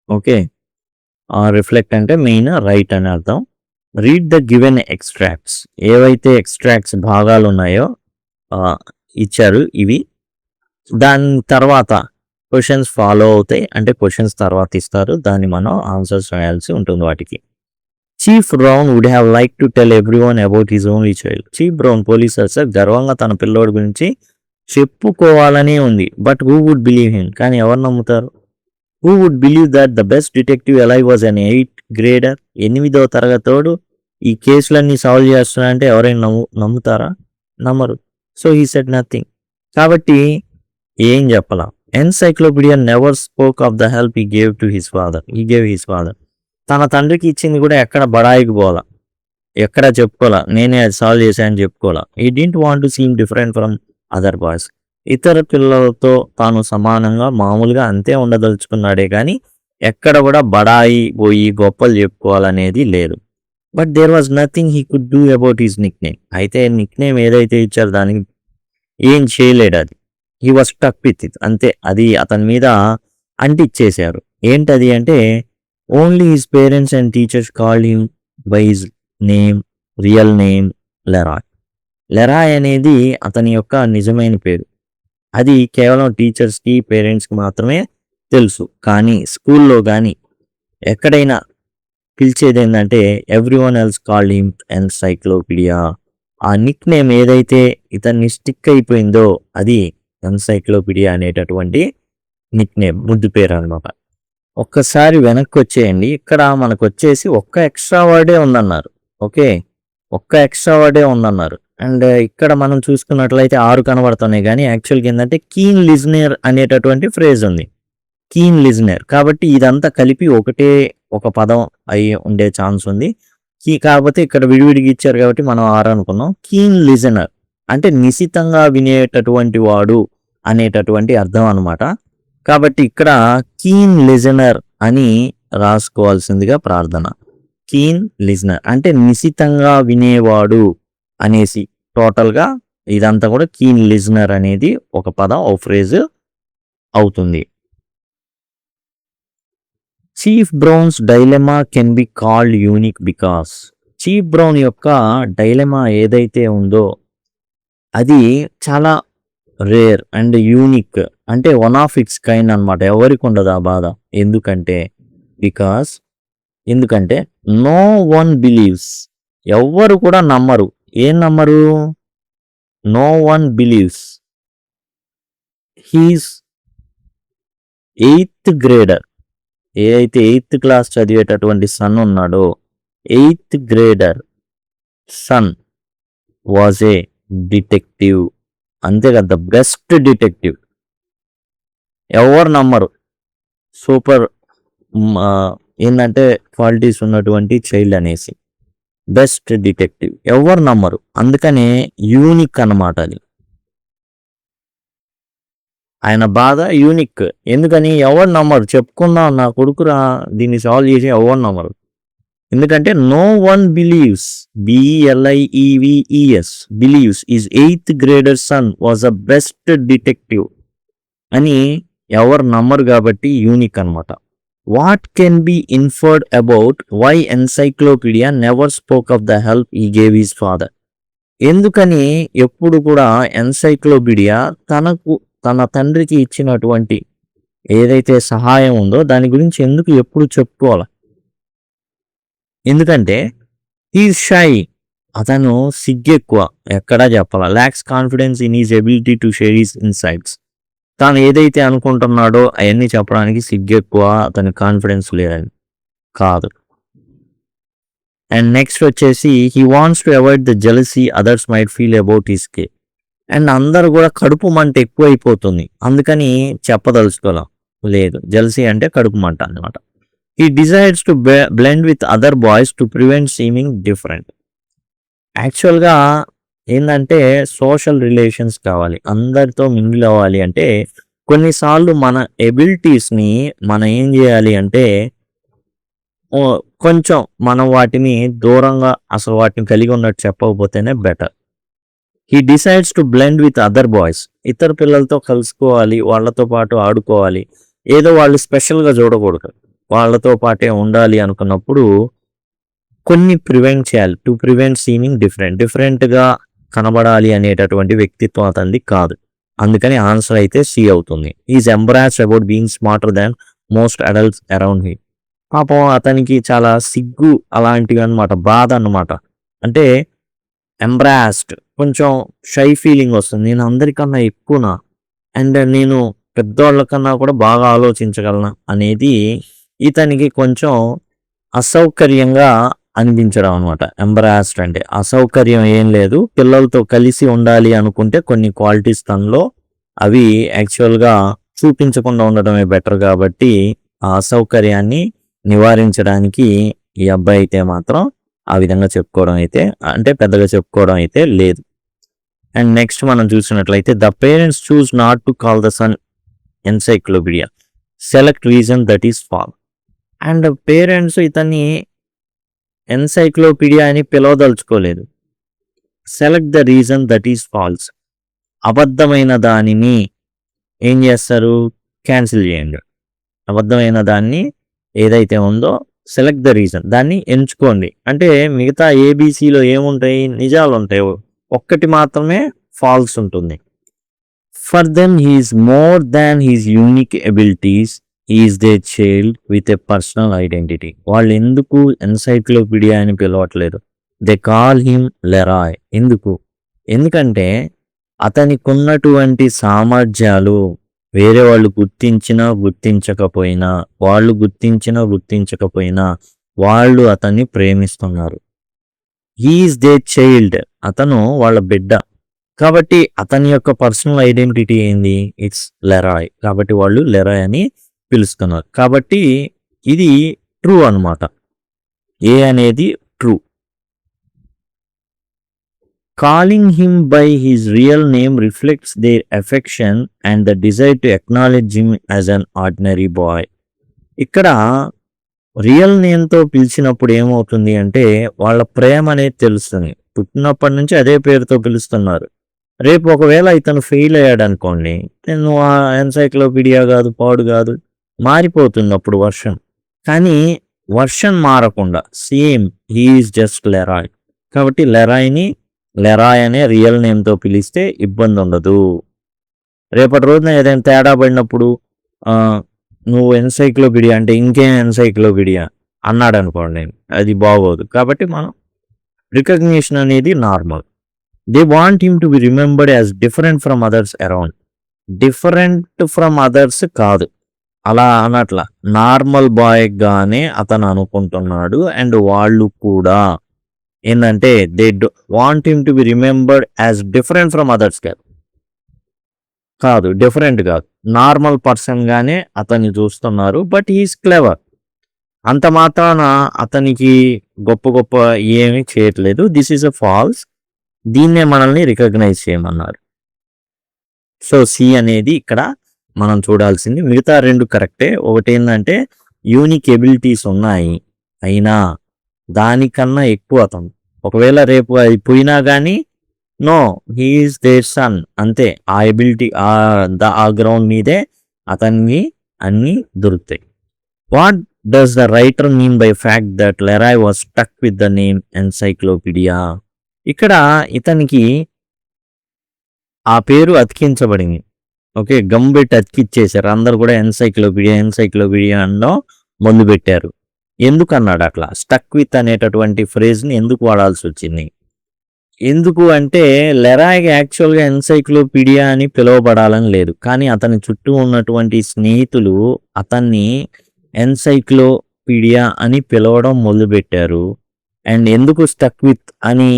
Speaker 1: okay. Reflect అంటే మెయిన్ రైట్ అని అర్థం. రీడ్ ద గివెన్ ఎక్స్ట్రాక్ట్స్, ఏవైతే ఎక్స్ట్రాక్ట్స్ భాగాలు ఉన్నాయో ఇచ్చారు ఇవి, దాని తర్వాత క్వశ్చన్స్ ఫాలో అవుతాయి, అంటే క్వశ్చన్స్ తర్వాత ఇస్తారు, దాన్ని మనం ఆన్సర్స్ రాయాల్సి ఉంటుంది వాటికి. Chief Brown would have like to tell everyone about his only child. Chief Brown police officer గర్వంగా తన పిల్లోడి గురించి చెప్పుకోవాలనే ఉంది, but who would believe him, కానీ ఎవరు నమ్ముతారు? Who would believe that the best detective alive was an 8th grader, 8వ తరగతోడు ఈ కేసులన్నీ సాల్వ్ చేస్తున్నారంటే ఎవరైనా నమ్ముతారా? నమ్మరు. So he said nothing. కాబట్టి ఏం చెప్పలా. Encyclopedia never spoke of the help he gave to his father. He gave his father, తన తండ్రికి ఇచ్చింది కూడా ఎక్కడ బడాయికి పోలా, ఎక్కడ చెప్పుకోవాలా, నేనే అది సాల్వ్ చేశానని చెప్పుకోవాలా. He didn't want to seem different from other boys. ఇతర పిల్లలతో తాను సమానంగా మామూలుగా అంతే ఉండదలుచుకున్నాడే కానీ ఎక్కడ కూడా బడాయి పోయి గొప్పలు చెప్పుకోవాలనేది లేదు. But there was nothing he could do about his nickname. అయితే నిక్ నేమ్ ఏదైతే ఇచ్చారో దానికి ఏం చేయలేడు, అది he was stuck with it, అంతే, అది అతని మీద అంటిచ్చేశారు. ఏంటది అంటే only his parents and teachers called him by his name, real name Leroy. Leroy అనేది అతని యొక్క నిజమైన పేరు. అది కేవలం టీచర్స్కి, పేరెంట్స్కి మాత్రమే తెలుసు. కానీ స్కూల్లో కానీ ఎక్కడైనా పిలిచేది ఏంటంటే everyone else called him encyclopaedia. ఆ నిక్ నేమ్ ఏదైతే ఇతన్ని స్టిక్ అయిపోయిందో అది ఎన్సైక్లోపీడియా అనేటటువంటి నిక్ నేమ్, ముద్దు పేరు అనమాట. ఒక్కసారి వెనక్కి వచ్చేయండి. ఇక్కడ మనకు వచ్చేసి ఒక్క ఎక్స్ట్రా వర్డే ఉందన్నారు. ఓకే, ఒక్క ఎక్స్ట్రా వర్డే ఉందన్నారు. అండ్ ఇక్కడ మనం చూసుకున్నట్లయితే 6 కనబడుతున్నాయి, కానీ యాక్చువల్గా ఏంటంటే కీన్ లిజనర్ అనేటటువంటి ఫ్రేజ్ ఉంది. కీన్ లిజనర్ కాబట్టి ఇదంతా కలిపి ఒకటే ఒక పదం అయి ఉండే ఛాన్స్ ఉంది. కాకపోతే ఇక్కడ విడివిడిగా ఇచ్చారు కాబట్టి మనం 6 అనుకున్నాం. కీన్ లిజనర్ అంటే నిశితంగా వినేటటువంటి వాడు అనేటటువంటి అర్థం అనమాట. కాబట్టి ఇక్కడ కీన్ లిజనర్ అని రాసుకోవాల్సిందిగా ప్రార్థన. కీన్ లిజనర్ అంటే నిశితంగా వినేవాడు అనేసి టోటల్గా ఇదంతా కూడా కీన్ లిజనర్ అనేది ఒక పదం, ఒక ఫ్రేజ్ అవుతుంది. Chief Brown's dilemma can be called unique because. Chief Brown యొక్క డైలెమా ఏదైతే ఉందో అది చాలా రేర్ అండ్ యూనిక్, అంటే వన్ ఆఫ్ ఇట్స్ కైండ్ అనమాట. ఎవరికి ఉండదు ఆ బాధ. ఎందుకంటే నో వన్ బిలీవ్స్, ఎవ్వరు కూడా నమ్మరు. ఏం నమ్మరు? No one believes he's 8th grader. ఏదైతే 8th క్లాస్ చదివేటటువంటి సన్ ఉన్నాడో 8th grader son was a detective. అంతే కదా, బెస్ట్ డిటెక్టివ్. ఎవరు నమ్మరు. సూపర్ ఏంటంటే క్వాలిటీస్ ఉన్నటువంటి చైల్డ్ అనేసి బెస్ట్ డిటెక్టివ్, ఎవరు నమ్మరు. అందుకనే యూనిక్ అన్నమాట అది. ఆయన బాధ యూనిక్. ఎందుకని? ఎవరు నమ్మరు. చెప్పుకుందాం నా కొడుకురా దీన్ని సాల్వ్ చేసి ఎవరు నమ్మరు. ఎందుకంటే no one believes, BELIEVES believes is 8th grader son was a best detective అని ఎవరు నమ్మరు కాబట్టి యూనిక్ అనమాట. What can be inferred about why Encyclopedia never spoke of the help he gave his father. ఎందుకని ఎప్పుడు కూడా ఎన్సైక్లోపీడియా తన తండ్రికి ఇచ్చినటువంటి ఏదైతే సహాయం ఉందో దాని గురించి ఎందుకు ఎప్పుడు చెప్పుకోవాలి? ఎందుకంటే హీస్ షై, అతను సిగ్గెక్కువ, ఎక్కడా చెప్పాల. Lakhs confidence in his ability to share his insights. తాను ఏదైతే అనుకుంటున్నాడో అవన్నీ చెప్పడానికి సిగ్గెక్కువ, అతని కాన్ఫిడెన్స్ లేదని కాదు. అండ్ నెక్స్ట్ వచ్చేసి he wants to avoid the jealousy others might feel about his K. And అందరు కూడా కడుపు మంట ఎక్కువ అయిపోతుంది, అందుకని చెప్పదలుచుకోలేం. లేదు, జెలసీ అంటే కడుపు మంట అనమాట. He desires to blend with other boys to prevent seaming different. యాక్చువల్గా ఏంటంటే సోషల్ రిలేషన్స్ కావాలి, అందరితో మింగిల్ అవ్వాలి. అంటే కొన్నిసార్లు మన ఎబిలిటీస్ని మనం ఏం చేయాలి అంటే కొంచెం మనం వాటిని దూరంగా, అసలు వాటిని కలిగి ఉన్నట్టు చెప్పకపోతేనే better. He decides to blend with other boys. ఇతర పిల్లలతో కలుసుకోవాలి, వాళ్ళతో పాటు ఆడుకోవాలి. ఏదో వాళ్ళు స్పెషల్గా చూడకూడదు, వాళ్ళతో పాటే ఉండాలి అనుకున్నప్పుడు కొన్ని ప్రివెంట్ చేయాలి. టు ప్రివెంట్ సీమింగ్ డిఫరెంట్గా కనబడాలి అనేటటువంటి వ్యక్తిత్వం అతనిది కాదు. అందుకని ఆన్సర్ అయితే సి అవుతుంది. Is embarrassed about being smarter than most adults around him. పాపం అతనికి చాలా సిగ్గు అలాంటివి అనమాట, బాధ అన్నమాట. అంటే ఎంబ్రాస్డ్, కొంచెం షై ఫీలింగ్ వస్తుంది. నేను అందరికన్నా ఎక్కువనా, అండ్ నేను పెద్దవాళ్ళ కన్నా కూడా బాగా ఆలోచించగలనా అనేది ఇతనికి కొంచెం అసౌకర్యంగా అనిపించడం అనమాట. ఎంబ్రాస్డ్ అంటే అసౌకర్యం ఏం లేదు, పిల్లలతో కలిసి ఉండాలి అనుకుంటే కొన్ని క్వాలిటీస్ తనలో అవి యాక్చువల్గా చూపించకుండా ఉండడమే బెటర్. కాబట్టి ఆ అసౌకర్యాన్ని నివారించడానికి ఈ అబ్బాయి అయితే మాత్రం ఆ విధంగా చెప్పుకోవడం అయితే, అంటే పెద్దగా చెప్పుకోవడం అయితే లేదు. అండ్ నెక్స్ట్ మనం చూసినట్లయితే the parents choose not to call the son Encyclopedia, select reason that is false. And parents ఇతన్ని ఎన్సైక్లోపీడియా అని పిలవదలుచుకోలేదు. Select the reason that is false, అబద్ధమైన దానిని ఏం చేస్తారు? క్యాన్సిల్ చేయండి. అబద్ధమైన దాన్ని ఏదైతే ఉందో సెలెక్ట్ ద రీజన్, దాన్ని ఎంచుకోండి. అంటే మిగతా ఏబీసీలో ఏముంటాయి, నిజాలు ఉంటాయి, ఒక్కటి మాత్రమే ఫాల్స్ ఉంటుంది. For them he's more than his unique abilities, is the child with a personal identity. వాళ్ళు ఎందుకు ఎన్సైక్లోపీడియా అని పిలవట్లేదు, దే కాల్ హిమ్ లెరాయ్. ఎందుకంటే అతనికి ఉన్నటువంటి సామర్థ్యాలు వేరే వాళ్ళు గుర్తించినా గుర్తించకపోయినా, వాళ్ళు అతన్ని ప్రేమిస్తున్నారు. హీఈస్ దే చైల్డ్, అతను వాళ్ళ బిడ్డ. కాబట్టి అతని యొక్క పర్సనల్ ఐడెంటిటీ ఏంది, ఇట్స్ లెరాయ్. కాబట్టి వాళ్ళు లెరాయ్ అని పిలుస్తున్నారు. కాబట్టి ఇది ట్రూ అన్నమాట. ఏ అనేది true. Calling him by his real name reflects their affection and the desire to acknowledge him as an ordinary boy. ఇక్కడ రియల్ నేమ్తో పిలిచినప్పుడు ఏమవుతుంది అంటే వాళ్ళ ప్రేమ అనేది తెలుస్తుంది. పుట్టినప్పటి నుంచి అదే పేరుతో పిలుస్తున్నారు. రేపు ఒకవేళ ఇతను ఫెయిల్ అయ్యాడు అనుకోండి, నువ్వు ఆ ఎన్సైక్లోపీడియా కాదు, పాడు కాదు, మారిపోతుంది అప్పుడు వర్షన్. కానీ వర్షన్ మారకుండా సేమ్ హీఈస్ జస్ట్ లెరాయ్. కాబట్టి లెరాయ్ అనే రియల్ నేమ్తో పిలిస్తే ఇబ్బంది ఉండదు. రేపటి రోజున ఏదైనా తేడా పడినప్పుడు నువ్వు ఎన్సైక్లోపీడియా అంటే ఇంకేం ఎన్సైక్లోపీడియా అన్నాడు అనుకోండి, అది బాగోదు. కాబట్టి మనం రికగ్నిషన్ అనేది normal. They want him to be remembered as different from others around. Different from others కాదు, అలా అనట్లా, నార్మల్ బాయ్ గానే అతను అనుకుంటున్నాడు. అండ్ వాళ్ళు కూడా ఏంటంటే they want him to be remembered as different from others కాదు, డిఫరెంట్ కాదు, నార్మల్ పర్సన్ గానే అతన్ని చూస్తున్నారు. But he's clever. అంత మాత్రాన అతనికి గొప్ప ఏమీ చేయట్లేదు. This is a false. దీన్నే మనల్ని రికగ్నైజ్ చేయమన్నారు. సో సి అనేది ఇక్కడ మనం చూడాల్సింది. మిగతా రెండు కరెక్టే. ఒకటి ఏంటంటే యూనిక్ ఎబిలిటీస్ ఉన్నాయి, అయినా దానికన్నా ఎక్కువ అతను, ఒకవేళ రేపు అది పోయినా కానీ నో, హీఈస్ దేర్ సన్, అంతే. ఆ ఎబిలిటీ ఆ గ్రౌండ్ మీదే అతన్ని అన్ని దొరుకుతాయి. What does the writer mean by fact that Leroy was stuck with the name Encyclopedia? ఇక్కడ ఇతనికి ఆ పేరు అతికించబడింది. ఓకే, గమ్ పెట్టి అతికిచ్చేశారు. అందరు కూడా ఎన్సైక్లోపీడియా అనో మొదలు పెట్టారు. ఎందుకు అన్నాడు అట్లా? స్టక్ విత్ అనేటటువంటి ఫ్రేజ్ని ఎందుకు వాడాల్సి వచ్చింది? ఎందుకు అంటే లెరాయ్కి యాక్చువల్గా ఎన్సైక్లోపీడియా అని పిలువబడాలని లేదు, కానీ అతని చుట్టూ ఉన్నటువంటి స్నేహితులు అతన్ని ఎన్సైక్లోపీడియా అని పిలవడం మొదలుపెట్టారు. అండ్ ఎందుకు స్టక్ విత్ అని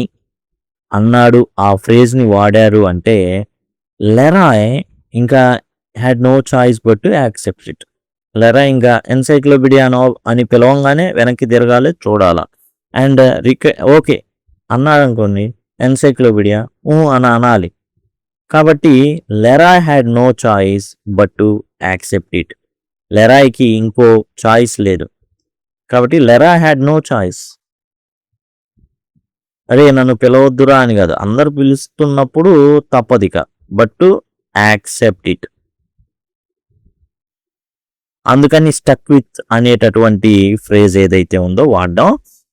Speaker 1: అన్నాడు, ఆ ఫ్రేజ్ని వాడారు అంటే లెరాయ్ ఇంకా had no choice but to accept it. Leroy ఇంకా ఎన్సైక్లోపీడియా అని పిలవంగానే వెనక్కి తిరగాలి, చూడాలా. అండ్ ఓకే అన్నాడు అనుకోండి, ఎన్సైక్లోపీడియా అని అనాలి. కాబట్టి Leroy had no choice but to accept it. లెరాయ్కి ఇంకో చాయిస్ లేదు. కాబట్టి లెరాయ్ హ్యాడ్ నో చాయిస్. అరే నన్ను పిలవద్దురా అని కాదు, అందరు పిలుస్తున్నప్పుడు తప్పదిక, బట్ టు యాక్సెప్ట్ ఇట్. అందుకని స్టక్ విత్ అనేటటువంటి ఫ్రేజ్ ఏదైతే ఉందో వాడడం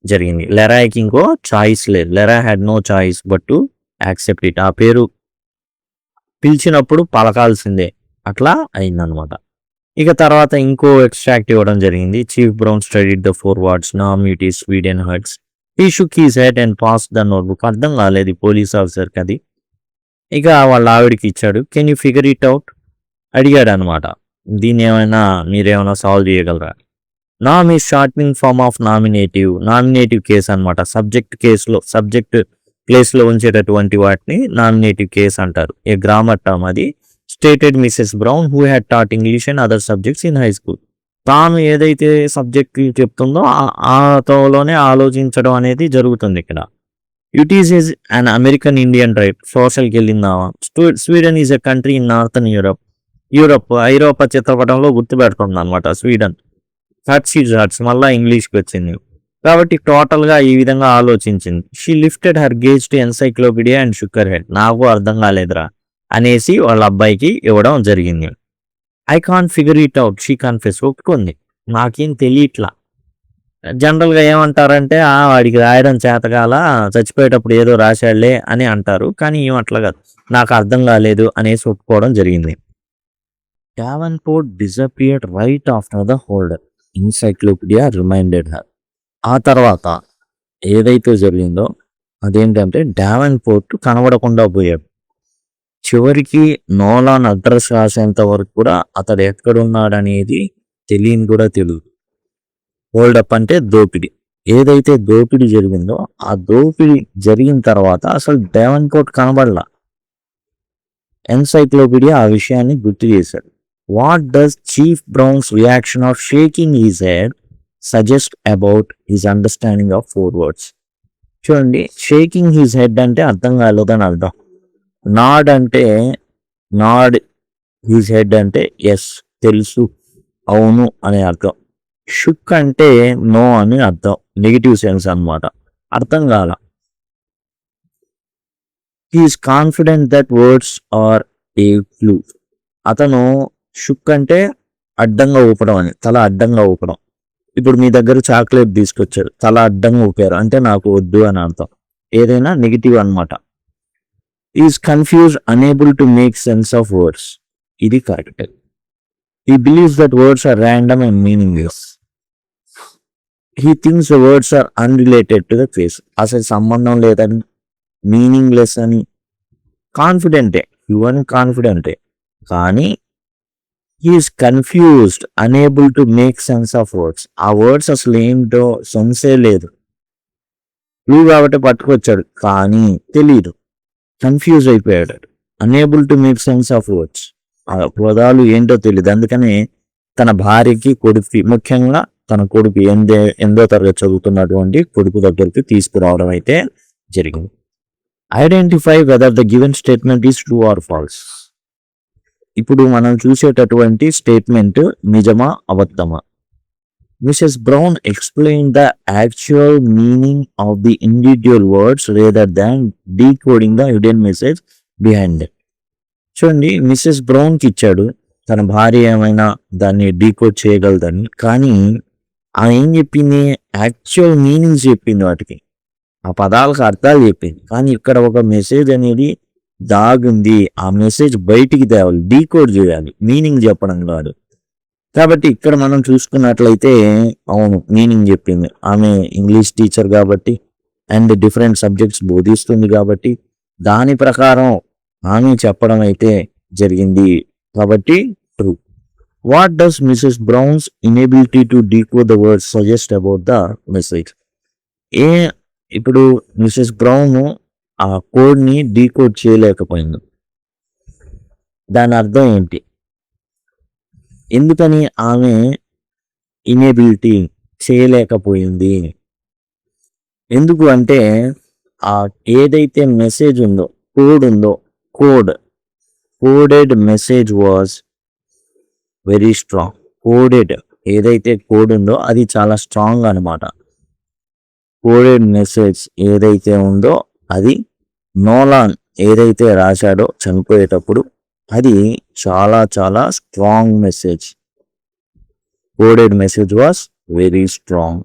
Speaker 1: జరిగింది. లెరాయ్కి ఇంకో చాయిస్ లేదు. Leroy had no choice but to accept it. ఆ పేరు పిలిచినప్పుడు పలకాల్సిందే, అట్లా అయిందనమాట. ఇక తర్వాత ఇంకో ఎక్స్ట్రాక్ట్ ఇవ్వడం జరిగింది. Chief Brown studied the 4 words nam it is Sweden hurts. He shook his head and pass the notebook. అర్థం కాలేదు పోలీస్ ఆఫీసర్కి అది. ఇక వాళ్ళ ఆవిడకి ఇచ్చాడు. Can you figure it out అడిగాడు అనమాట. దీన్ని మీరేమైనా సాల్వ్ చేయగలరా? నామ్ ఈ shortening form of nominative case అనమాట. సబ్జెక్ట్ ప్లేస్లో ఉంచేటటువంటి వాటిని నామినేటివ్ కేస్ అంటారు. ఏ గ్రామర్ టర్మ్ అది. Stated Mrs Brown who had taught English and other subjects in high school. తాను ఏదైతే సబ్జెక్ట్ చెప్తుందో ఆ తోలోనే ఆలోచించడం అనేది జరుగుతుంది ఇక్కడ. It is an American Indian tribe. సోషల్కి వెళ్ళిందావా? Sweden is a country in northern ఐరోపా చిత్రపటంలో గుర్తుపెడుతుంది అనమాట స్వీడన్. హర్ట్స్ మళ్ళీ ఇంగ్లీష్కి వచ్చింది. కాబట్టి టోటల్గా ఈ విధంగా ఆలోచించింది. She lifted her gaze to Encyclopedia and shook her head. నాకు అర్థం కాలేదురా అనేసి వాళ్ళ అబ్బాయికి ఇవ్వడం జరిగింది. I can't figure it out she confess. ఒప్పుకుంది, నాకేం తెలియట్లా. జనరల్‌గా ఏమంటారంటే, వాడికి రాయడం చేతకాల చచ్చిపోయేటప్పుడు ఏదో రాశాడులే అని అంటారు. కానీ ఈమె అట్లా కాదు. నాకు అర్థం కాలేదు అనేసి ఒప్పుకోవడం జరిగింది. Davenport disappeared right after the holder. Encyclopaedia reminded her. ఆ తర్వాత ఏదైతే జరిగిందో అదేంటంటే డావెన్‌పోర్ట్ కనబడకుండా పోయాడు. చివరికి నోలాన్ అడ్రస్ రాసేంత వరకు కూడా అతడు ఎక్కడున్నాడనేది తెలియని కూడా తెలియదు. హోల్డప్ అంటే దోపిడీ. ఏదైతే దోపిడీ జరిగిందో ఆ దోపిడీ జరిగిన తర్వాత అసలు డావెన్‌పోర్ట్ కనబడలా. ఎన్సైక్లోపీడియా ఆ విషయాన్ని గుర్తు చేశాడు. What does chief browns reaction of shaking his head suggest about his understanding of 4 words? చూడండి, షేకింగ్ హిస్ హెడ్ అంటే అర్థం కాలేదని అర్థం. నాడ్ అంటే నాడ్ హిస్ హెడ్ అంటే ఎస్ తెలుసు, అవును అనే అర్థం. షుక్ అంటే నో అని అర్థం, నెగిటివ్ సెన్స్ అన్నమాట. అర్థం కాల. He is confident that words are a clue. అతను షుక్ అంటే అడ్డంగా ఊపడం అని, తల అడ్డంగా ఊపడం. ఇప్పుడు మీ దగ్గర చాక్లెట్ తీసుకొచ్చారు, తల అడ్డంగా ఊపారు అంటే నాకు వద్దు అని అర్థం. ఏదైనా నెగిటివ్ అన్నమాట. Is confuse, unable to make sense of words. ఇది correct. He believes that words are random and meaningless. He thinks the words are unrelated to the face. అసలు సంబంధం లేదని, మీనింగ్లెస్ అని. కాన్ఫిడెంటే, ఇవన్నీ కాన్ఫిడెంటే, కానీ he is confused, unable to make sense of words. ఆ వర్డ్స్ అసలు ఏంటో సెన్సే లేదు. క్లూ కాబట్టి పట్టుకొచ్చాడు కానీ తెలియదు, కన్ఫ్యూజ్ అయిపోయాడు. Unable to make sense of words, ఆ పదాలు ఏంటో తెలియదు. అందుకని తన భార్యకి, కొడుకు, ముఖ్యంగా తన కొడుకు ఎందో తరగతి చదువుతున్నటువంటి కొడుకు దగ్గరికి తీసుకురావడం అయితే జరిగింది. Identify whether the given statement is true or false. ఇప్పుడు మనం చూసేటటువంటి స్టేట్మెంట్ నిజమా అబద్ధమా? Mrs Brown explain the actual meaning of the individual words rather than decoding the hidden message behind it. చూడండి, మిసెస్ బ్రౌన్కి ఇచ్చాడు, తన భార్య ఏమైనా దాన్ని డీకోడ్ చేయగలదని. కానీ ఆమె ఏం చెప్పింది? యాక్చువల్ మీనింగ్స్ చెప్పింది, వాటికి ఆ పదాలకు అర్థాలు చెప్పింది. కానీ ఇక్కడ ఒక మెసేజ్ అనేది దాగుంది, ఆ మెసేజ్ బయటికి తేవాలి, డీకోడ్ చేయాలి, మీనింగ్ చెప్పడం కాదు. కాబట్టి ఇక్కడ మనం చూసుకున్నట్లయితే అవును, మీనింగ్ చెప్పింది. ఆమె ఇంగ్లీష్ టీచర్ కాబట్టి అండ్ డిఫరెంట్ సబ్జెక్ట్స్ బోధిస్తుంది కాబట్టి దాని ప్రకారం ఆమె చెప్పడం అయితే జరిగింది. కాబట్టి true. What does Mrs browns inability to decode the words suggest about the message? ఇప్పుడు మిసెస్ బ్రౌన్ ఆ కోడ్ని డీకోడ్ చేయలేకపోయింది. దాని అర్థం ఏంటి? ఎందుకని ఆమె ఇనేబిలిటీ చేయలేకపోయింది? ఎందుకు అంటే ఆ ఏదైతే మెసేజ్ ఉందో, కోడ్ ఉందో, coded message was very strong. Coded ఏదైతే కోడ్ ఉందో అది చాలా స్ట్రాంగ్ అనమాట. కోడెడ్ మెసేజ్ ఏదైతే ఉందో అది నోలాన్ ఏదైతే రాశాడో చనిపోయేటప్పుడు అది చాలా చాలా strong message. Coded message was very strong.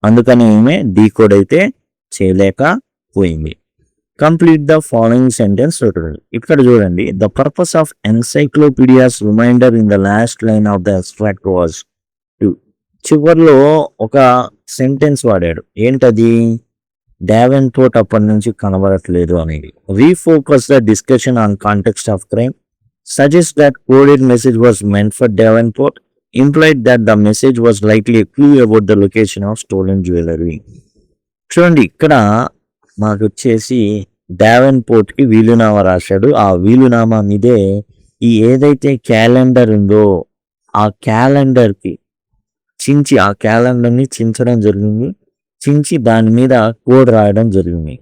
Speaker 1: అందుకని ఈమె డీకోడ్ అయితే చేయలేకపోయింది. Complete the following sentence. ఇక్కడ చూడండి, the purpose of Encyclopedia's reminder in the last line of the extract was to. చివరిలో ఒక సెంటెన్స్ వాడాడు, ఏంటది? డావెన్పోర్ట్ అప్పటి నుంచి కనబడట్లేదు అనేది. Refocus the discussion on context of crime, suggest that coded message was meant for Davenport, implied that the message was likely a clue about the location of stolen jewelry. చూడండి, ఇక్కడ మాకు వచ్చేసి డావెన్పోర్ట్కి వీలునామా రాశాడు. ఆ వీలునామా మీదే ఈ ఏదైతే క్యాలెండర్ ఉందో ఆ క్యాలెండర్కి చించి, ఆ క్యాలెండర్ని చించడం జరిగింది. చించి దాని మీద కోడ్ రాయడం జరిగింది.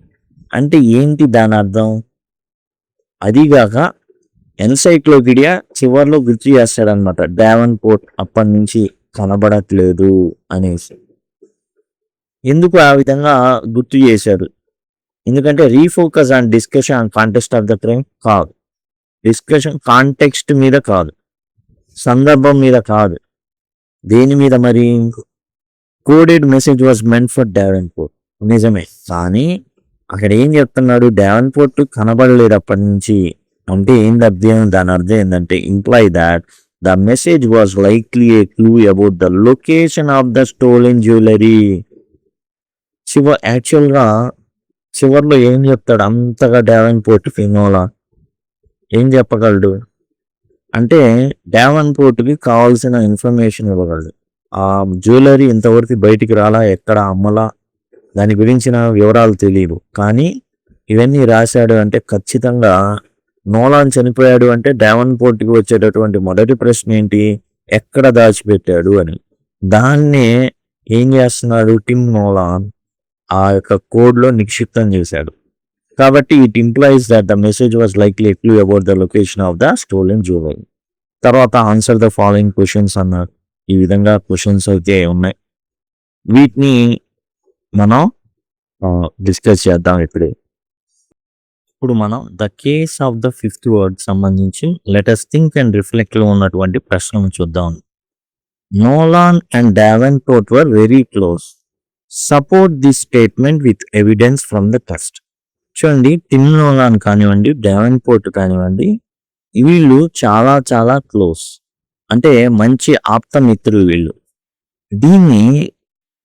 Speaker 1: అంటే ఏంటి దాని అర్థం? అదిగాక ఎన్సైక్లోపీడియా చివరిలో గుర్తు చేస్తాడనమాట, డావెన్పోర్ట్ అప్పటి నుంచి కనబడట్లేదు అనేసి. ఎందుకు ఆ విధంగా గుర్తు చేశాడు? ఎందుకంటే refocus on discussion on context of the crime కాదు, డిస్కషన్ కాంటెక్స్ట్ మీద కాదు, సందర్భం మీద కాదు. దేని మీద మరి? Coded message was meant for Davenport. నిజమే. కానీ అక్కడ ఏం చెప్తున్నాడు? డావెన్పోర్ట్ కనబడలేదు అప్పటి నుంచి. అంటే ఏంది అర్థం? దాని అర్థం ఏంటంటే imply that the message was likely A clue about the location of the stolen jewellery. యాక్చువల్గా చివర్లో ఏం చెప్తాడు అంతగా డావెన్పోర్ట్ ఫినోలా? ఏం చెప్పగలడు అంటే డావెన్పోర్ట్కి కావాల్సిన ఇన్ఫర్మేషన్ ఇవ్వగలడు. ఆ జ్యువెలరీ ఇంతవరకు బయటికి రాలా, ఎక్కడ అమ్మలా, దాని గురించిన వివరాలు తెలియదు. కానీ ఇవన్నీ రాశాడు అంటే ఖచ్చితంగా నోలాన్ చనిపోయాడు అంటే డావెన్పోర్ట్కి వచ్చేటటువంటి మొదటి ప్రశ్న ఏంటి? ఎక్కడ దాచిపెట్టాడు అని. దాన్నే ఏం చేస్తున్నాడు టిమ్ నోలాన్ ఆ యొక్క కోడ్లో నిక్షిప్తం చేశాడు. కాబట్టి it implies that the message was likely a clue about the location of the stolen jewellery. తర్వాత ఆన్సర్ ద ఫాలోయింగ్ క్వశ్చన్స్ అన్నారు. ఈ విధంగా క్వశ్చన్స్ అయితే ఉన్నాయి. వీటిని మనం డిస్కస్ చేద్దాం ఇప్పుడే. ఇప్పుడు మనం the case of the fifth word సంబంధించి లెటస్ థింక్ అండ్ రిఫ్లెక్ట్ లో ఉన్నటువంటి ప్రశ్నను చూద్దాం. Nolan and Davenport were very close. Support this statement with evidence from the test. చూడండి, టిమ్ నోలాన్ కానివ్వండి, డావెన్పోర్ట్ కానివ్వండి, వీళ్ళు చాలా చాలా క్లోజ్, అంటే మంచి ఆప్త మిత్రులు వీళ్ళు. దీన్ని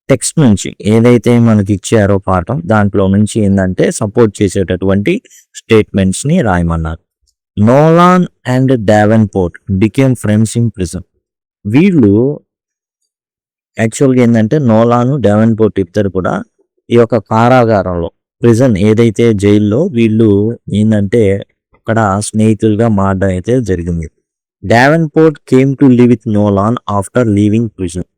Speaker 1: టెక్స్ట్ నుంచి ఏదైతే మనకి ఇచ్చారో పాఠం దాంట్లో నుంచి ఏంటంటే సపోర్ట్ చేసేటటువంటి స్టేట్మెంట్స్ ని రాయమన్నారు. Nolan and Davenport became friends in prison. వీళ్ళు యాక్చువల్గా ఏంటంటే నోలాను డావెన్పోర్ట్ ఇద్దరు కూడా ఈ యొక్క కారాగారంలో ప్రిజన్ ఏదైతే జైల్లో వీళ్ళు ఏంటంటే అక్కడ స్నేహితులుగా మారడం అయితే జరిగింది. Davenport came to live with Nolan after leaving prison.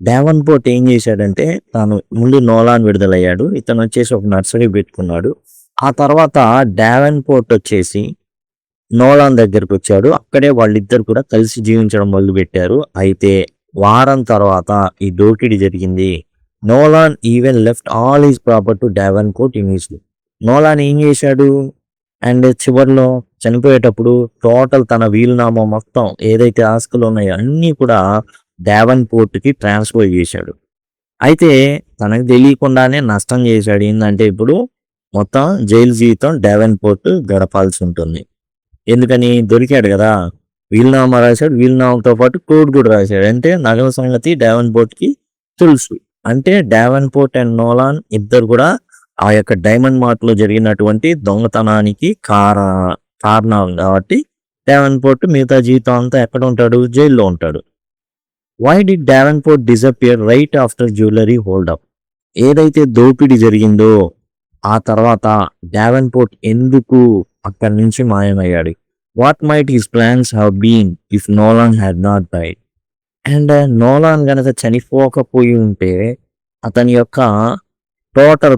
Speaker 1: Davenport ఏం చేశాడంటే తాను ముందు నోలాన్ విడుదలయ్యాడు, ఇతను వచ్చేసి ఒక నర్సరీ పెట్టుకున్నాడు. ఆ తర్వాత డావెన్పోర్ట్ వచ్చేసి నోలాన్ దగ్గరకు వచ్చాడు. అక్కడే వాళ్ళిద్దరు కూడా కలిసి జీవించడం మొదలు పెట్టారు. అయితే వారం తర్వాత ఈ దోపిడీ జరిగింది. Nolan even left all his proper to Davenport immediately. Nolan ఏం చేశాడు అండ్ చివరిలో చనిపోయేటప్పుడు టోటల్ తన వీలునామా మొత్తం ఏదైతే ఆస్తులు ఉన్నాయో అన్నీ కూడా డావెన్పోర్ట్కి ట్రాన్స్ఫర్ చేశాడు. అయితే తనకు తెలియకుండానే నష్టం చేశాడు. ఏంటంటే ఇప్పుడు మొత్తం జైలు జీవితం డావెన్పోర్ట్ గడపాల్సి ఉంటుంది. ఎందుకని? దొరికాడు కదా, వీలునామా రాశాడు, వీలునామాతో పాటు కోడ్ కూడా రాశాడు. అంటే నగల సంగతి డావెన్పోర్ట్కి తెలుసు. అంటే డావెన్పోర్ట్ అండ్ నోలాన్ ఇద్దరు కూడా ఆ యొక్క డైమండ్ మార్ట్లో జరిగినటువంటి దొంగతనానికి కారణం కాబట్టి డావెన్పోర్ట్ మిగతా జీవితం అంతా ఎక్కడ ఉంటాడు? జైల్లో ఉంటాడు. Why did Davenport disappear right after jewellery hold up? ఏదైతే దోపిడీ జరిగిందో ఆ తర్వాత డావెన్పోర్ట్ ఎందుకు అక్కడి నుంచి మాయమయ్యాడు? What might his plans have been if Nolan had not died? And Nolan గనక చనిపోకపోయి ఉంటే అతని యొక్క టోటల్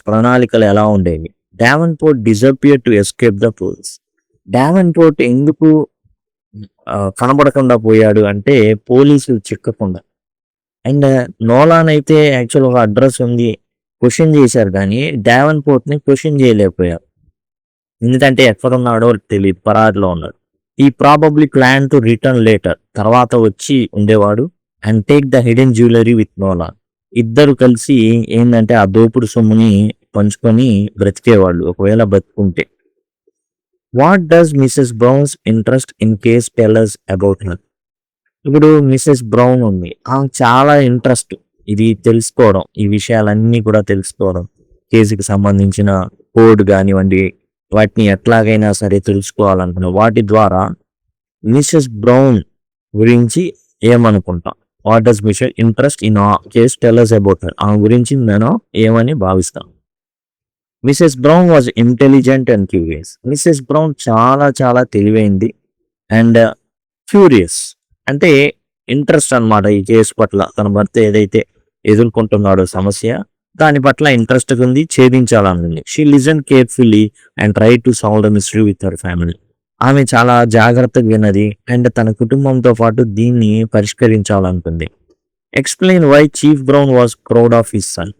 Speaker 1: ప్రణాళికలు ఎలా ఉండేవి? Davenport disappear to escape the police. Davenport ఎందుకు కనబడకుండా పోయాడు అంటే పోలీసులు చిక్కకుండా. అండ్ నోలాన్ అయితే యాక్చువల్ ఒక అడ్రస్ ఉంది, క్వశ్చన్ చేశారు, కానీ డావెన్పోర్ట్ని క్వశ్చన్ చేయలేకపోయారు. ఎందుకంటే ఎక్కడున్నాడో తెలియదు, పరారిలో ఉన్నాడు. ఈ probably plan to return later, తర్వాత వచ్చి ఉండేవాడు and take the hidden jewellery with Nolan. ఇద్దరు కలిసి ఏంటంటే ఆ దోపుడు సొమ్ముని పంచుకొని బ్రతికేవాళ్ళు ఒకవేళ బతుకుంటే. What does Mrs browns interest in case tellers about her? ఇప్పుడు మిసెస్ బ్రౌన్ ఉంది, ఆమెకు చాలా ఇంట్రెస్ట్ ఇది తెలుసుకోవడం, ఈ విషయాలన్నీ కూడా తెలుసుకోవడం, కేసుకి సంబంధించిన కోడ్ కానివ్వండి, వాటిని ఎట్లాగైనా సరే తెలుసుకోవాలనుకున్నాం. వాటి ద్వారా మిసెస్ బ్రౌన్ గురించి ఏమనుకుంటాం? What does Mrs interest in case tellers about her? ఆమె గురించి నేను ఏమని భావిస్తాం? Mrs brown was intelligent and curious. Mrs brown చాలా చాలా తెలివైంది అండ్ క్యూరియస్, అంటే ఇంట్రెస్ట్ అన్నమాట ఈ కేసు పట్ల. తన భర్త ఏదైతే ఎదుర్కొంటున్నాడో సమస్య, దాని పట్ల ఇంట్రెస్ట్ ఉంది, ఛేదించాలనుంది. She listen carefully and try to solve the mystery with her family. ఆమె చాలా జాగ్రత్తగా విన్నది అండ్ తన కుటుంబంతో పాటు దీన్ని పరిష్కరించాలనుకుంది. Explain why chief Brown was proud of his son.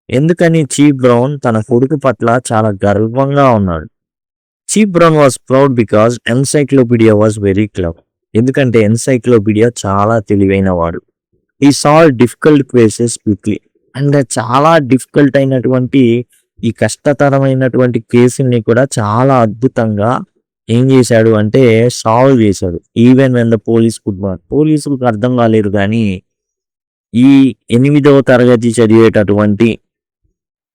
Speaker 1: ఎందుకని చీఫ్ బ్రౌన్ తన కొడుకు పట్ల చాలా గర్వంగా ఉన్నాడు? Chief Brown was proud because Encyclopedia was very clever. ఎందుకంటే ఎన్సైక్లోపీడియా చాలా తెలివైన వాడు. He solve difficult cases quickly. And చాలా డిఫికల్ట్ అయినటువంటి ఈ కష్టతరమైనటువంటి కేసుల్ని కూడా చాలా అద్భుతంగా ఏం చేశాడు అంటే సాల్వ్ చేశాడు. Even when the police could not. పోలీసులకు అర్థం కాలేదు కానీ ఈ 8వ తరగతి చదివేటటువంటి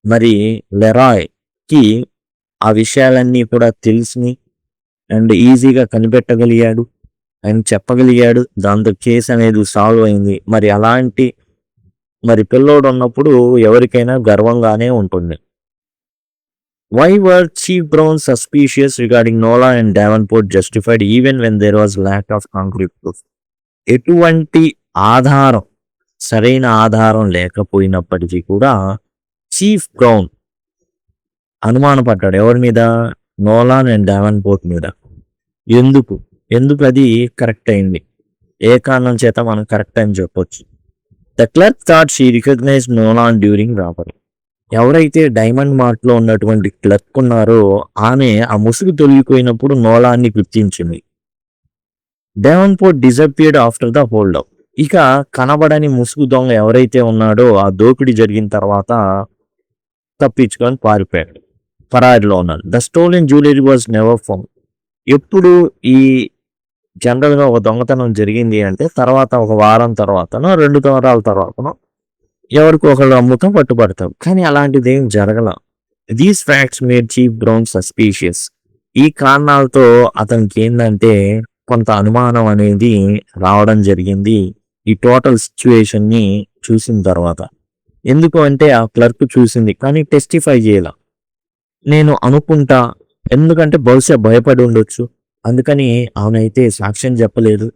Speaker 1: మరి లెరాయ్‌కి ఆ విషయాలన్నీ కూడా తెలిసినయి. అండ్ ఈజీగా కనిపెట్టగలిగాడు. అండ్ చెప్పగలిగాడు. దాంతో కేస్ అనేది సాల్వ్ అయింది. మరి అలాంటి పిల్లోడు ఉన్నప్పుడు ఎవరికైనా గర్వంగానే ఉంటుంది. Why were chief Brown suspicious regarding Nolan and Davenport justified even when there was lack of concrete proof. ఎటువంటి ఆధారం, సరైన ఆధారం లేకపోయినప్పటికీ కూడా చీఫ్ బ్రౌన్ అనుమానపడ్డాడు. ఎవరి మీద? నోలాన్ అండ్ డావెన్పోర్ట్ మీద. ఎందుకు అది కరెక్ట్ అయింది? ఏ కారణం చేత మనం కరెక్ట్ అని చెప్పొచ్చు. The clerk thought she recognized Nolan during robbery. ఎవరైతే డైమండ్ మార్ట్లో ఉన్నటువంటి క్లర్క్ ఉన్నారో ఆమె ఆ ముసుగు తొలగిపోయినప్పుడు నోలాన్ని గుర్తించింది. Davenport disappeared after the hold up. ఇక కనబడని ముసుగు దొంగ ఎవరైతే ఉన్నాడో ఆ దోపిడీ జరిగిన తర్వాత తప్పించుకొని పారిపోయాడు. పరారిలో ఉన్నాడు. The stolen jewellery was never found. ఎప్పుడు ఈ జనరల్గా ఒక దొంగతనం జరిగింది అంటే తర్వాత ఒక వారం తర్వాతనో 2 వారాల తర్వాతనో ఎవరికి ఒకళ్ళు అమ్ముతాం పట్టుబడతాం. కానీ అలాంటిది ఏం జరగల. These facts made chief Brown suspicious. ఈ కారణాలతో అతనికి ఏంటంటే కొంత అనుమానం అనేది రావడం జరిగింది ఈ టోటల్ సిచ్యువేషన్ని చూసిన తర్వాత. ఎందుకు అంటే ఆ క్లర్క్ చూసింది కానీ టెస్టిఫై చేయాల. నేను అనుకుంటా, ఎందుకంటే బహుశా భయపడి ఉండొచ్చు. అందుకని ఆమెనైతే సాక్ష్యం చెప్పలేదు.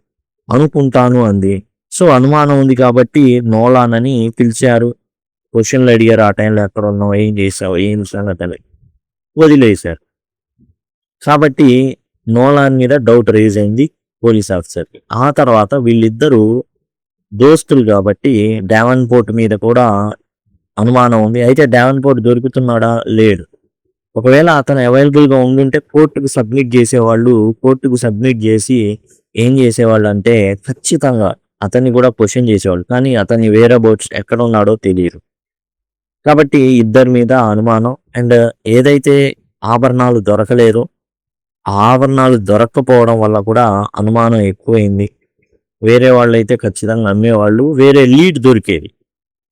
Speaker 1: అనుకుంటాను అంది. సో అనుమానం ఉంది కాబట్టి నోలాన్ అని పిలిచారు. క్వశ్చన్లు అడిగారు. ఆ టైంలో ఎక్కడ ఉన్నావు, ఏం చేసావు, ఏం సంగతి వదిలేశారు. కాబట్టి నోలాన్ మీద డౌట్ రేజ్ అయింది పోలీస్ ఆఫీసర్కి. ఆ తర్వాత వీళ్ళిద్దరూ దోస్తులు కాబట్టి డావెన్పోర్ట్ మీద కూడా అనుమానం ఉంది. అయితే డావెన్పోర్ట్ దొరుకుతున్నాడా? లేడు. ఒకవేళ అతను అవైలబుల్గా ఉండుంటే కోర్టుకు సబ్మిట్ చేసేవాళ్ళు. కోర్టుకు సబ్మిట్ చేసి ఏం చేసేవాళ్ళు అంటే ఖచ్చితంగా అతన్ని కూడా క్వశ్చన్ చేసేవాళ్ళు. కానీ అతని వేరే బోట్స్ ఎక్కడ ఉన్నాడో తెలియదు. కాబట్టి ఇద్దరి మీద అనుమానం. అండ్ ఏదైతే ఆభరణాలు దొరకలేదో ఆ ఆభరణాలు దొరక్కపోవడం వల్ల కూడా అనుమానం ఎక్కువైంది. వేరే వాళ్ళు అయితే ఖచ్చితంగా అమ్మేవాళ్ళు, వేరే లీడ్ దొరికేది.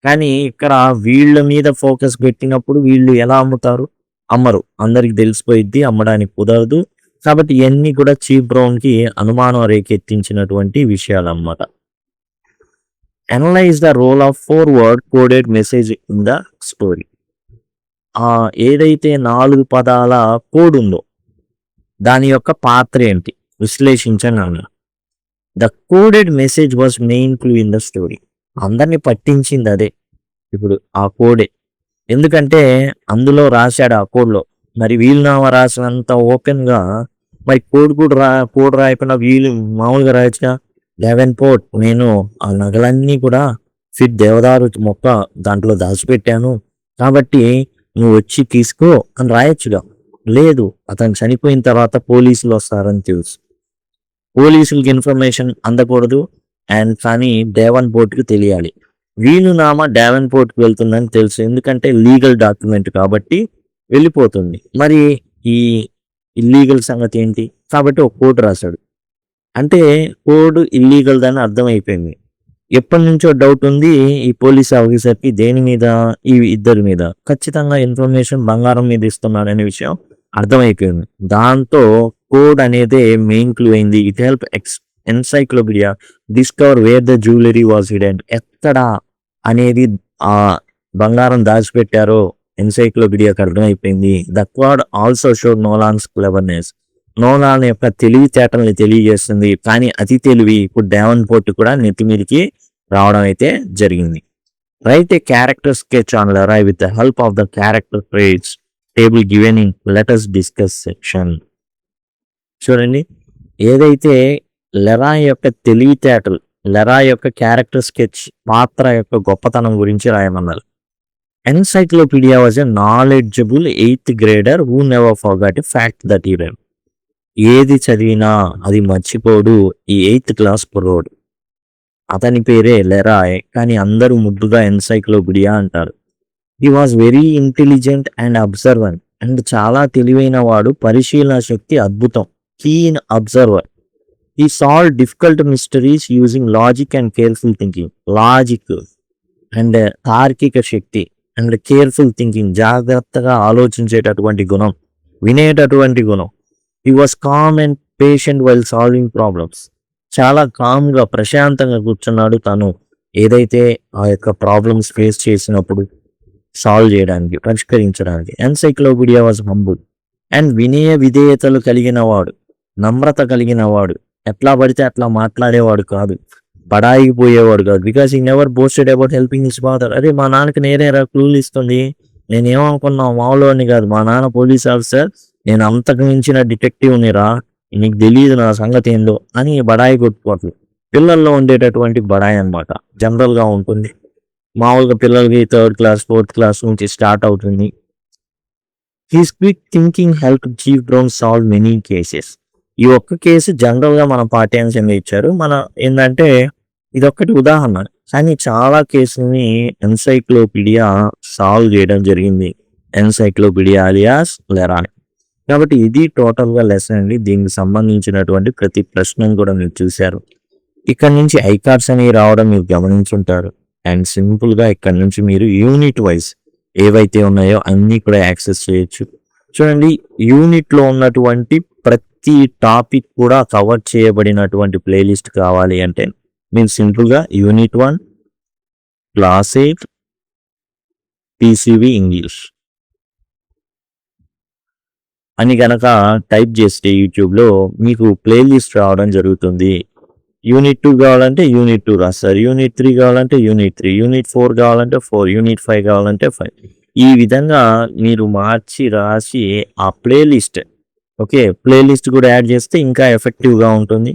Speaker 1: కానీ ఇక్కడ వీళ్ళ మీద ఫోకస్ పెట్టినప్పుడు వీళ్ళు ఎలా అమ్ముతారు? అమ్మరు. అందరికి తెలిసిపోయిద్ది, అమ్మడానికి కుదరదు. కాబట్టి ఇవన్నీ కూడా చీఫ్ బ్రౌన్కి అనుమానం రేకెత్తించినటువంటి విషయాలన్నమాట. Analyse the role of 4-word coded message in the story. ఏదైతే 4 పదాల కోడ్ ఉందో దాని యొక్క పాత్ర ఏంటి విశ్లేషించండి అన్న. The coded message was main clue in the story. అందరినీ పట్టించింది అదే ఇప్పుడు ఆ కోడే. ఎందుకంటే అందులో రాశాడు ఆ కోడ్లో. మరి వీలునామా రాసినంత ఓపెన్గా మరి కోడ్ రాయకుండా వీలు మామూలుగా రాయచ్చుగా. డావెన్పోర్ట్, నేను ఆ నగలన్నీ కూడా ఫిట్ దేవదారు మొక్క దాంట్లో దాచిపెట్టాను కాబట్టి నువ్వు వచ్చి తీసుకో అని రాయొచ్చుగా. లేదు, అతను చనిపోయిన తర్వాత పోలీసులు వస్తారని తెలుసు. పోలీసులకి ఇన్ఫర్మేషన్ అందకూడదు. అండ్ కానీ డావెన్పోర్ట్కి తెలియాలి. వీలునామా డావెన్పోర్ట్కి వెళ్తుందని తెలుసు. ఎందుకంటే లీగల్ డాక్యుమెంట్ కాబట్టి వెళ్ళిపోతుంది. మరి ఈ ఇల్లీగల్ సంగతి ఏంటి? కాబట్టి ఒక కోడ్ రాశాడు. అంటే కోడ్ ఇల్లీగల్ అని అర్థమైపోయింది. ఎప్పటి నుంచో డౌట్ ఉంది ఈ పోలీస్ ఆఫీసర్కి. దేని మీద? ఈ ఇద్దరి మీద. ఖచ్చితంగా ఇన్ఫర్మేషన్ బంగారం మీద ఇస్తున్నాడనే విషయం అర్థమైపోయింది. దాంతో కోడ్ అనేది మెయిన్ క్లూ అయింది. It help Encyclopedia discover where the jewellery was hidden. ఎక్కడ అనేది ఆ బంగారం దాచిపెట్టారో ఎన్సైక్లోపీడియాకి అర్థమైపోయింది. The code also showed Nolan's cleverness. Nolan యొక్క తెలివితేటల్ని తెలియజేస్తుంది. కానీ అతి తెలివి ఇప్పుడు డావెన్పోర్ట్ కూడా నెత్తిమీదికి రావడం అయితే జరిగింది. Write a character sketch on Leroy with the help of the character traits table given in let us discuss section. చూడండి, ఏదైతే లెరాయ్ యొక్క తెలివితేటలు, లెరాయ్ యొక్క క్యారెక్టర్ స్కెచ్, పాత్ర యొక్క గొప్పతనం గురించి రాయమన్నారు. Encyclopedia was a knowledgeable 8th grader who never forgot a fact that he read. ఏది చదివినా అది మర్చిపోడు ఈ 8th క్లాస్ కుర్రోడు. అతని పేరే లెరాయ్, కానీ అందరూ ముద్దుగా ఎన్సైక్లోపీడియా అంటారు. He was very intelligent and observant, and చాలా తెలివైన వాడు, పరిశీలన శక్తి అద్భుతం, keen observer. He solve difficult mysteries using logic and careful thinking. Logic and తార్కిక శక్తి అండ్ కేర్ఫుల్ థింకింగ్, జాగ్రత్తగా ఆలోచించేటటువంటి గుణం, వినేటటువంటి గుణం. He was calm and patient while solving problems. చాలా కామ్గా ప్రశాంతంగా కూర్చున్నాడు తను ఏదైతే ఆ యొక్క ప్రాబ్లమ్స్ ఫేస్ చేసినప్పుడు సాల్వ్ చేయడానికి, పరిష్కరించడానికి. ఎన్సైక్లోపీడియా వాజ్ హంబుల్ అండ్ వినయ విధేయతలు కలిగిన వాడు, నమ్రత కలిగిన వాడు, ఎట్లా పడితే అట్లా మాట్లాడేవాడు కాదు, బడాయికి పోయేవాడు కాదు. బికాస్ ఈ never boasted about helping his father. అరే మా నాన్నకి నేనేరా క్లూలు ఇస్తుంది, నేనేమనుకున్నావు మామూలుని కాదు, మా నాన్న పోలీస్ ఆఫీసర్, నేను అంతకు మించిన డిటెక్టివ్ని రా, నీకు తెలియదు నా సంగతి ఏందో అని బడాయి కొట్టుకోవట్లేదు. పిల్లల్లో ఉండేటటువంటి బడాయి అనమాట, జనరల్గా ఉంటుంది. మామూలుగా పిల్లలకి 3rd క్లాస్ 4th క్లాస్ నుంచి స్టార్ట్ అవుతుంది. He's quick thinking help chief brown solve many cases. ఈ ఒక్క కేసు జనరల్గా మన పాఠ్యాంశంగా ఇచ్చారు. మన ఏంటంటే ఇదొక్కటి ఉదాహరణ, కానీ చాలా కేసుల్ని ఎన్సైక్లోపీడియా సాల్వ్ చేయడం జరిగింది. Encyclopedia alias Leroy. కాబట్టి ఇది టోటల్గా లెసన్ అండి. దీనికి సంబంధించినటువంటి ప్రతి ప్రశ్నను కూడా మీరు చూశారు. ఇక్కడ నుంచి ఐకార్డ్స్ అనేవి రావడం మీరు గమనించుంటారు. అండ్ సింపుల్గా ఇక్కడ నుంచి మీరు యూనిట్ వైజ్ ఏవైతే ఉన్నాయో అన్నీ కూడా యాక్సెస్ చేయొచ్చు. చూడండి, యూనిట్లో ఉన్నటువంటి ప్రతి టాపిక్ కూడా కవర్ చేయబడినటువంటి ప్లేలిస్ట్ కావాలి అంటే మీరు సింపుల్గా యూనిట్ 1 క్లాస్ 8 పీసీబీ ఇంగ్లీష్ అని కనుక టైప్ చేస్తే యూట్యూబ్లో మీకు ప్లేలిస్ట్ రావడం జరుగుతుంది. యూనిట్ 2 కావాలంటే యూనిట్ 2 రాస్తారు, యూనిట్ 3 కావాలంటే యూనిట్ 3, యూనిట్ 4 కావాలంటే 4, యూనిట్ 5 కావాలంటే 5. ఈ విధంగా మీరు మార్చి రాసి ఆ ప్లేలిస్ట్, ఓకే, ప్లేలిస్ట్ కూడా యాడ్ చేస్తే ఇంకా ఎఫెక్టివ్గా ఉంటుంది.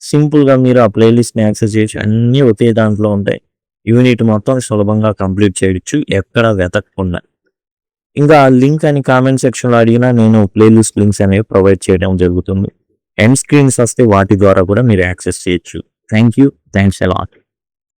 Speaker 1: సింపుల్గా మీరు ఆ ప్లేలిస్ట్ని యాక్సెస్ చేసి అన్నీ ఒకే దాంట్లో ఉంటాయి. యూనిట్ మొత్తం సులభంగా కంప్లీట్ చేయొచ్చు ఎక్కడ వెతకకుండా. ఇంకా లింక్ అని కామెంట్ సెక్షన్లో అడిగినా నేను ప్లేలిస్ట్ లింక్స్ అనేవి ప్రొవైడ్ చేయడం జరుగుతుంది. ఎండ్ స్క్రీన్స్ వస్తే వాటి ద్వారా కూడా మీరు యాక్సెస్ చేయొచ్చు. Thank you, thanks a lot.